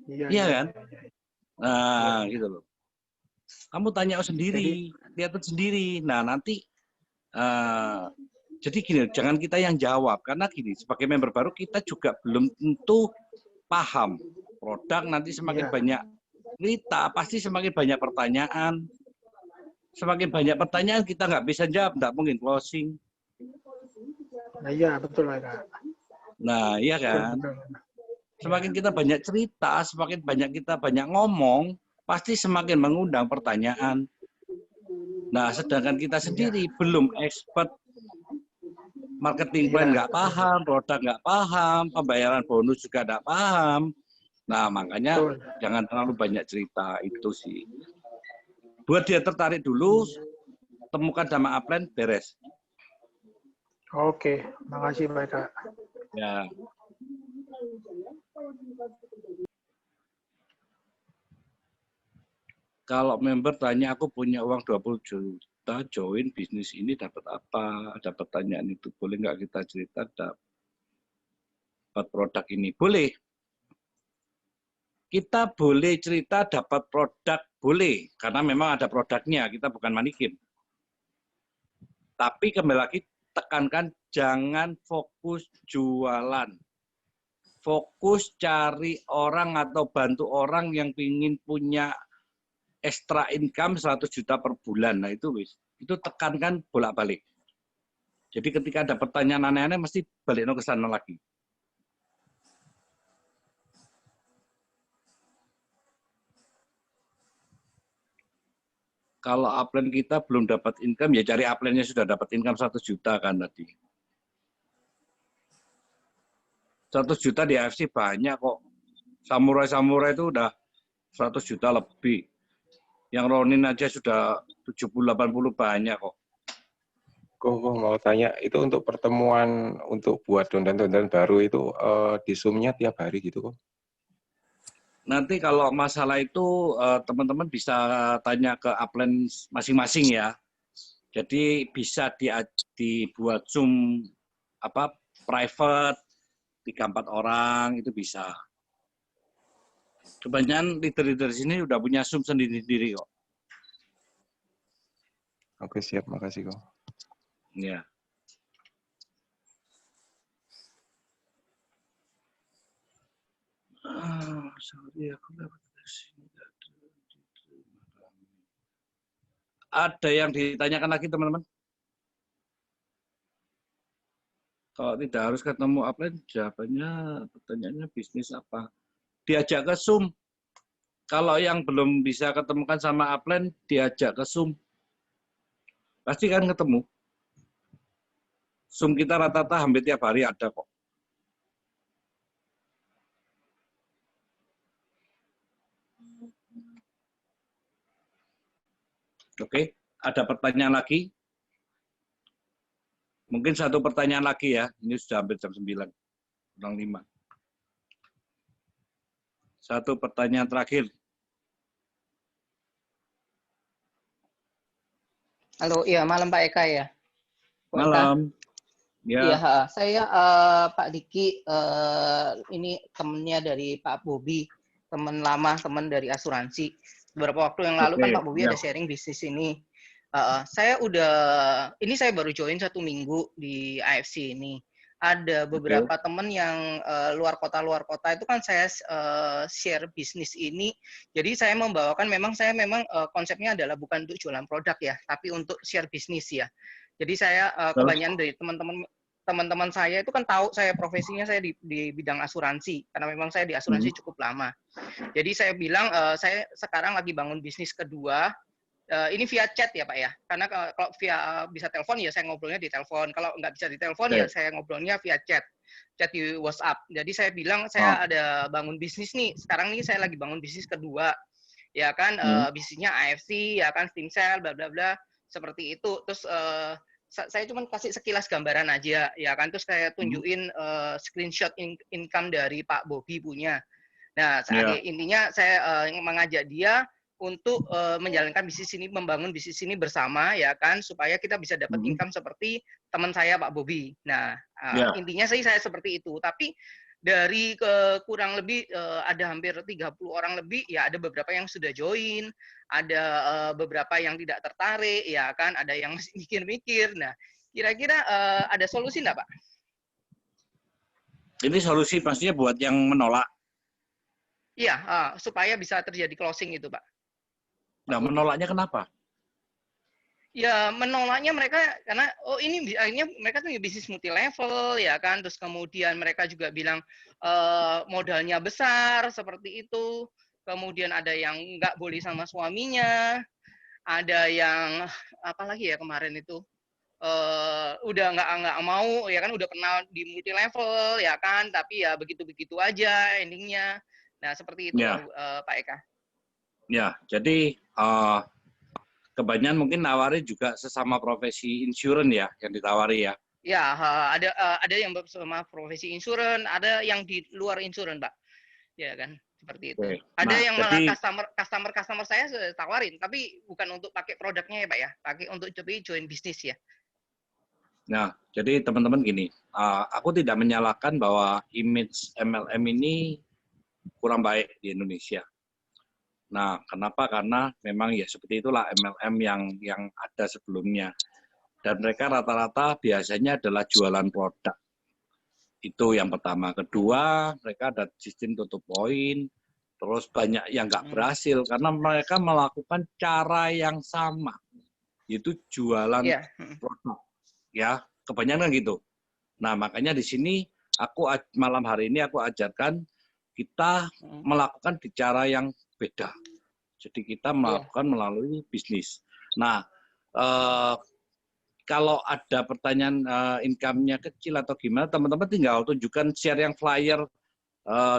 Iya kan? Nah gitu loh. Kamu tanya sendiri, lihat sendiri. Nah nanti jadi gini, jangan kita yang jawab karena gini, sebagai member baru kita juga belum tentu paham produk. Nanti semakin banyak cerita, pasti semakin banyak pertanyaan. Semakin banyak pertanyaan kita nggak bisa jawab, nggak mungkin closing. Nah iya betul Kak. Nah iya kan. Semakin kita banyak cerita, semakin banyak kita banyak ngomong, pasti semakin mengundang pertanyaan. Nah sedangkan kita sendiri belum expert, marketing plan nggak paham, produk nggak paham, pembayaran bonus juga nggak paham. Nah, makanya jangan terlalu banyak cerita itu sih. Buat dia tertarik dulu, temukan sama upline, beres. Oke, makasih Pak Eka. Ya. Kalau member tanya, aku punya uang 20 juta, join bisnis ini dapat apa? Ada pertanyaan itu, boleh nggak kita cerita dapat produk ini? Boleh. Kita boleh cerita dapat produk, boleh. Karena memang ada produknya, kita bukan manikin. Tapi kembali lagi, tekankan jangan fokus jualan. Fokus cari orang atau bantu orang yang ingin punya extra income 100 juta per bulan. Nah itu tekankan bolak-balik. Jadi ketika ada pertanyaan aneh-aneh, mesti balik ke sana lagi. Kalau upline kita belum dapat income, ya cari upline-nya sudah dapat income 100 juta kan tadi. 100 juta di AFC banyak kok. Samurai itu udah 100 juta lebih. Yang Ronin aja sudah 70-80 banyak kok. Kok mau tanya, itu untuk pertemuan untuk buat dondan-dondan baru itu di Zoom-nya tiap hari gitu kok? Nanti kalau masalah itu teman-teman bisa tanya ke upline masing-masing ya. Jadi bisa dibuat Zoom private 3-4 orang itu bisa. Kebanyakan leader-leader sini udah punya Zoom sendiri-sendiri kok. Oke, siap. Makasih, Ko. Ya. Sorry, aku dapat sini. Ada yang ditanyakan lagi, teman-teman? Kalau tidak harus ketemu upline, jawabannya, pertanyaannya bisnis apa? Diajak ke Zoom. Kalau yang belum bisa ketemukan sama upline, diajak ke Zoom. Pasti kan ketemu. Zoom kita rata-rata hampir tiap hari ada kok. Oke, ada pertanyaan lagi? Mungkin satu pertanyaan lagi ya. Ini sudah hampir jam 9, kurang 5. Satu pertanyaan terakhir. Halo, iya malam Pak Eka ya. Pak Eka. Malam. Ya. Iya, saya Pak Diki, ini temennya dari Pak Bobi, teman lama, teman dari asuransi. Beberapa waktu yang lalu kan Pak Bobi ada sharing bisnis ini. Saya baru join 1 minggu di AFC ini. Ada beberapa teman yang luar kota itu kan saya share bisnis ini. Jadi saya membawakan saya memang konsepnya adalah bukan untuk jualan produk ya, tapi untuk share bisnis ya. Jadi saya kebanyakan dari teman-teman saya itu kan tahu saya profesinya saya di bidang asuransi karena memang saya di asuransi cukup lama. Jadi saya bilang saya sekarang lagi bangun bisnis kedua. Ini via chat ya Pak ya, karena kalau via bisa telepon ya saya ngobrolnya di telepon, kalau nggak bisa di telepon ya saya ngobrolnya via chat di WhatsApp. Jadi saya bilang saya ada bangun bisnis nih, sekarang nih saya lagi bangun bisnis kedua, ya kan, bisnisnya AFC, ya kan, Steam Cell, bla bla bla, seperti itu. Terus saya cuma kasih sekilas gambaran aja, ya kan, terus saya tunjukin screenshot income dari Pak Bobi punya. Nah, intinya saya mengajak dia untuk menjalankan bisnis ini, membangun bisnis ini bersama, ya kan, supaya kita bisa dapat income seperti teman saya Pak Bobi. Nah, intinya saya seperti itu. Tapi dari kurang lebih ada hampir 30 orang lebih, ya ada beberapa yang sudah join, ada beberapa yang tidak tertarik, ya kan, ada yang masih mikir-mikir. Nah, kira-kira ada solusi nggak Pak? Ini solusi pastinya buat yang menolak. Iya, supaya bisa terjadi closing itu Pak. Nah, menolaknya kenapa? Ya, menolaknya mereka karena ini akhirnya mereka tuh bisnis multi level ya kan, terus kemudian mereka juga bilang modalnya besar seperti itu. Kemudian ada yang nggak boleh sama suaminya, ada yang apa lagi ya kemarin itu udah nggak mau ya kan, udah kenal di multi level ya kan, tapi ya begitu-begitu aja endingnya. Nah, seperti itu Pak Eka. Ya, jadi kebanyakan mungkin nawarin juga sesama profesi insurance ya, yang ditawari ya. Ya, ada yang bersama profesi insurance, ada yang di luar insurance, Pak. Ya kan, seperti itu. Ada yang malah customer saya sudah tawarin, tapi bukan untuk pakai produknya ya, Pak ya, pakai untuk join bisnis ya. Nah, jadi teman-teman gini, aku tidak menyalahkan bahwa image MLM ini kurang baik di Indonesia. Nah, kenapa? Karena memang ya seperti itulah MLM yang ada sebelumnya. Dan mereka rata-rata biasanya adalah jualan produk. Itu yang pertama. Kedua, mereka ada sistem tutup poin. Terus banyak yang nggak berhasil karena mereka melakukan cara yang sama. Itu jualan produk. Ya, kebanyakan gitu. Nah, makanya di sini malam hari ini aku ajarkan kita melakukan di cara yang beda. Jadi kita melakukan melalui bisnis. Nah, kalau ada pertanyaan income-nya kecil atau gimana, teman-teman tinggal tunjukkan share yang flyer.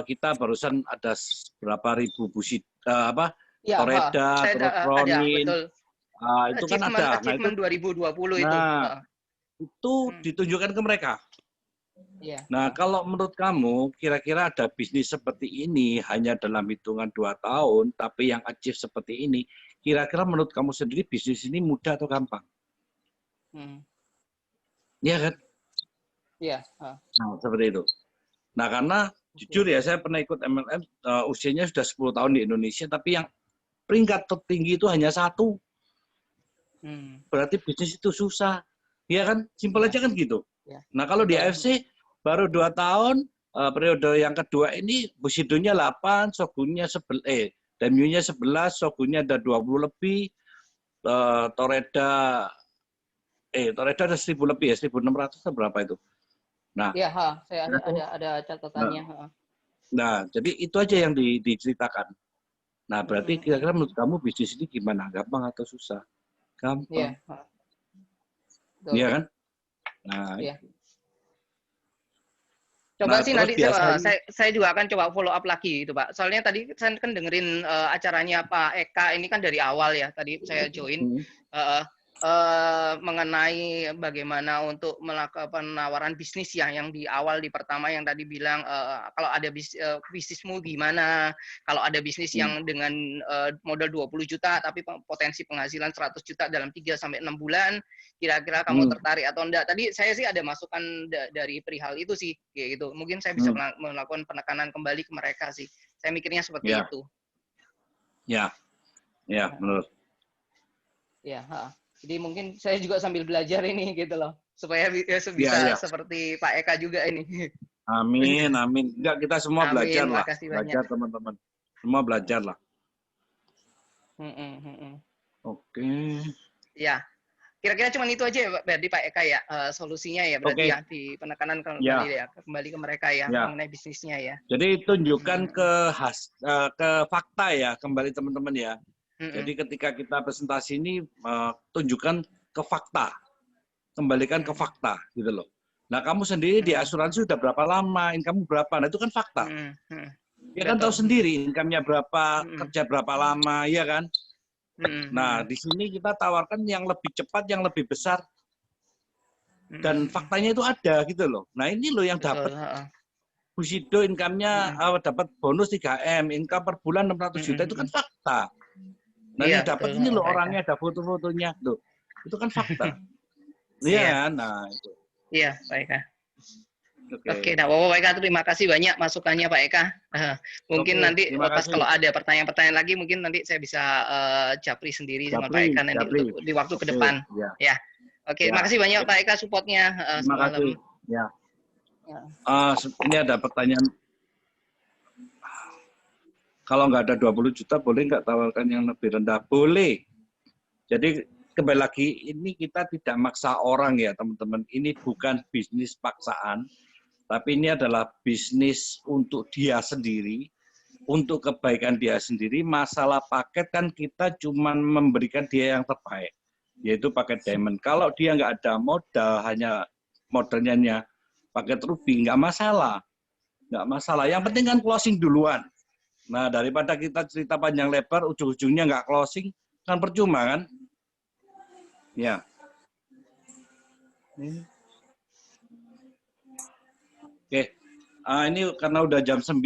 Kita barusan ada berapa ribu busit Toreda, terus Ronin. Itu kan ada. Achievement 2020 itu. Itu ditunjukkan ke mereka. Nah, kalau menurut kamu, kira-kira ada bisnis seperti ini hanya dalam hitungan 2 tahun, tapi yang achieve seperti ini, kira-kira menurut kamu sendiri bisnis ini mudah atau gampang? Iya kan? Iya. Nah, seperti itu. Nah, karena jujur ya, saya pernah ikut MLM, usianya sudah 10 tahun di Indonesia, tapi yang peringkat tertinggi itu hanya 1. berarti bisnis itu susah. Iya kan? Simpel aja kan gitu. Ya. Nah, kalau di AFC baru 2 tahun, periode yang kedua ini Bushido-nya 8, Shogun-nya Daimyo-nya 11, Shogun-nya ada 20 lebih, Toreda ada 1000 lebih ya, 1600 atau berapa itu. Nah, ya, saya ada catatannya. Nah, jadi itu aja yang diceritakan. Nah, berarti kira-kira menurut kamu bisnis ini gimana? Gampang atau susah? Gampang. Iya. Iya kan? Nah, iya. Coba sih nanti saya juga akan coba follow up lagi itu Pak. Soalnya tadi saya kan dengerin acaranya Pak Eka ini kan dari awal ya. Tadi saya join mengenai bagaimana untuk melakukan penawaran bisnis ya, yang di awal di pertama yang tadi bilang kalau ada bisnismu gimana, kalau ada bisnis yang dengan modal 20 juta tapi potensi penghasilan 100 juta dalam 3 sampai 6 bulan, kira-kira kamu tertarik atau enggak. Tadi saya sih ada masukan dari perihal itu sih, kayak gitu. Mungkin saya bisa melakukan penekanan kembali ke mereka sih. Saya mikirnya seperti itu. Ya, menurut. Ya, jadi mungkin saya juga sambil belajar ini gitu loh, supaya bisa seperti Pak Eka juga ini. Amin. Enggak, kita semua belajar lah. Belajar teman-teman. Semua belajar lah. Oke. Ya, kira-kira cuma itu aja ya berarti Pak Eka ya, solusinya ya berarti ya di penekanan kembali ke mereka ya, mengenai bisnisnya ya. Jadi tunjukkan ke fakta ya, kembali teman-teman ya. Jadi ketika kita presentasi ini tunjukkan ke fakta, kembalikan ke fakta gitu loh. Nah kamu sendiri di asuransi sudah berapa lama, income berapa, nah itu kan fakta. Ya kan tahu sendiri income-nya berapa, kerja berapa lama, ya kan. Nah di sini kita tawarkan yang lebih cepat, yang lebih besar, dan faktanya itu ada gitu loh. Nah ini loh yang dapat. Bushido income-nya dapat bonus 3M, income per bulan 600 juta itu kan fakta. Nah, yang dapat ini loh orangnya, ada foto-fotonya loh. Itu kan fakta. Iya, nah itu. Iya, Pak Eka. Oke, nah Bapak Eka terima kasih banyak masukannya Pak Eka. Mungkin nanti pas kalau ada pertanyaan-pertanyaan lagi mungkin nanti saya bisa japri sendiri sama Pak Eka nanti di waktu ke depan. Ya. Oke, terima kasih banyak Pak Eka supportnya. Terima kasih. Ya. Ini ada pertanyaan. Kalau nggak ada 20 juta, boleh nggak tawarkan yang lebih rendah? Boleh. Jadi kembali lagi, ini kita tidak maksa orang ya teman-teman. Ini bukan bisnis paksaan, tapi ini adalah bisnis untuk dia sendiri, untuk kebaikan dia sendiri. Masalah paket kan kita cuma memberikan dia yang terbaik, yaitu paket diamond. Kalau dia nggak ada modal, hanya modalnya paket ruby, nggak masalah. Nggak masalah. Yang penting kan closing duluan. Nah, daripada kita cerita panjang lebar, ujung-ujungnya nggak closing, kan percuma kan? Ya. Oke. Ini karena udah jam 9,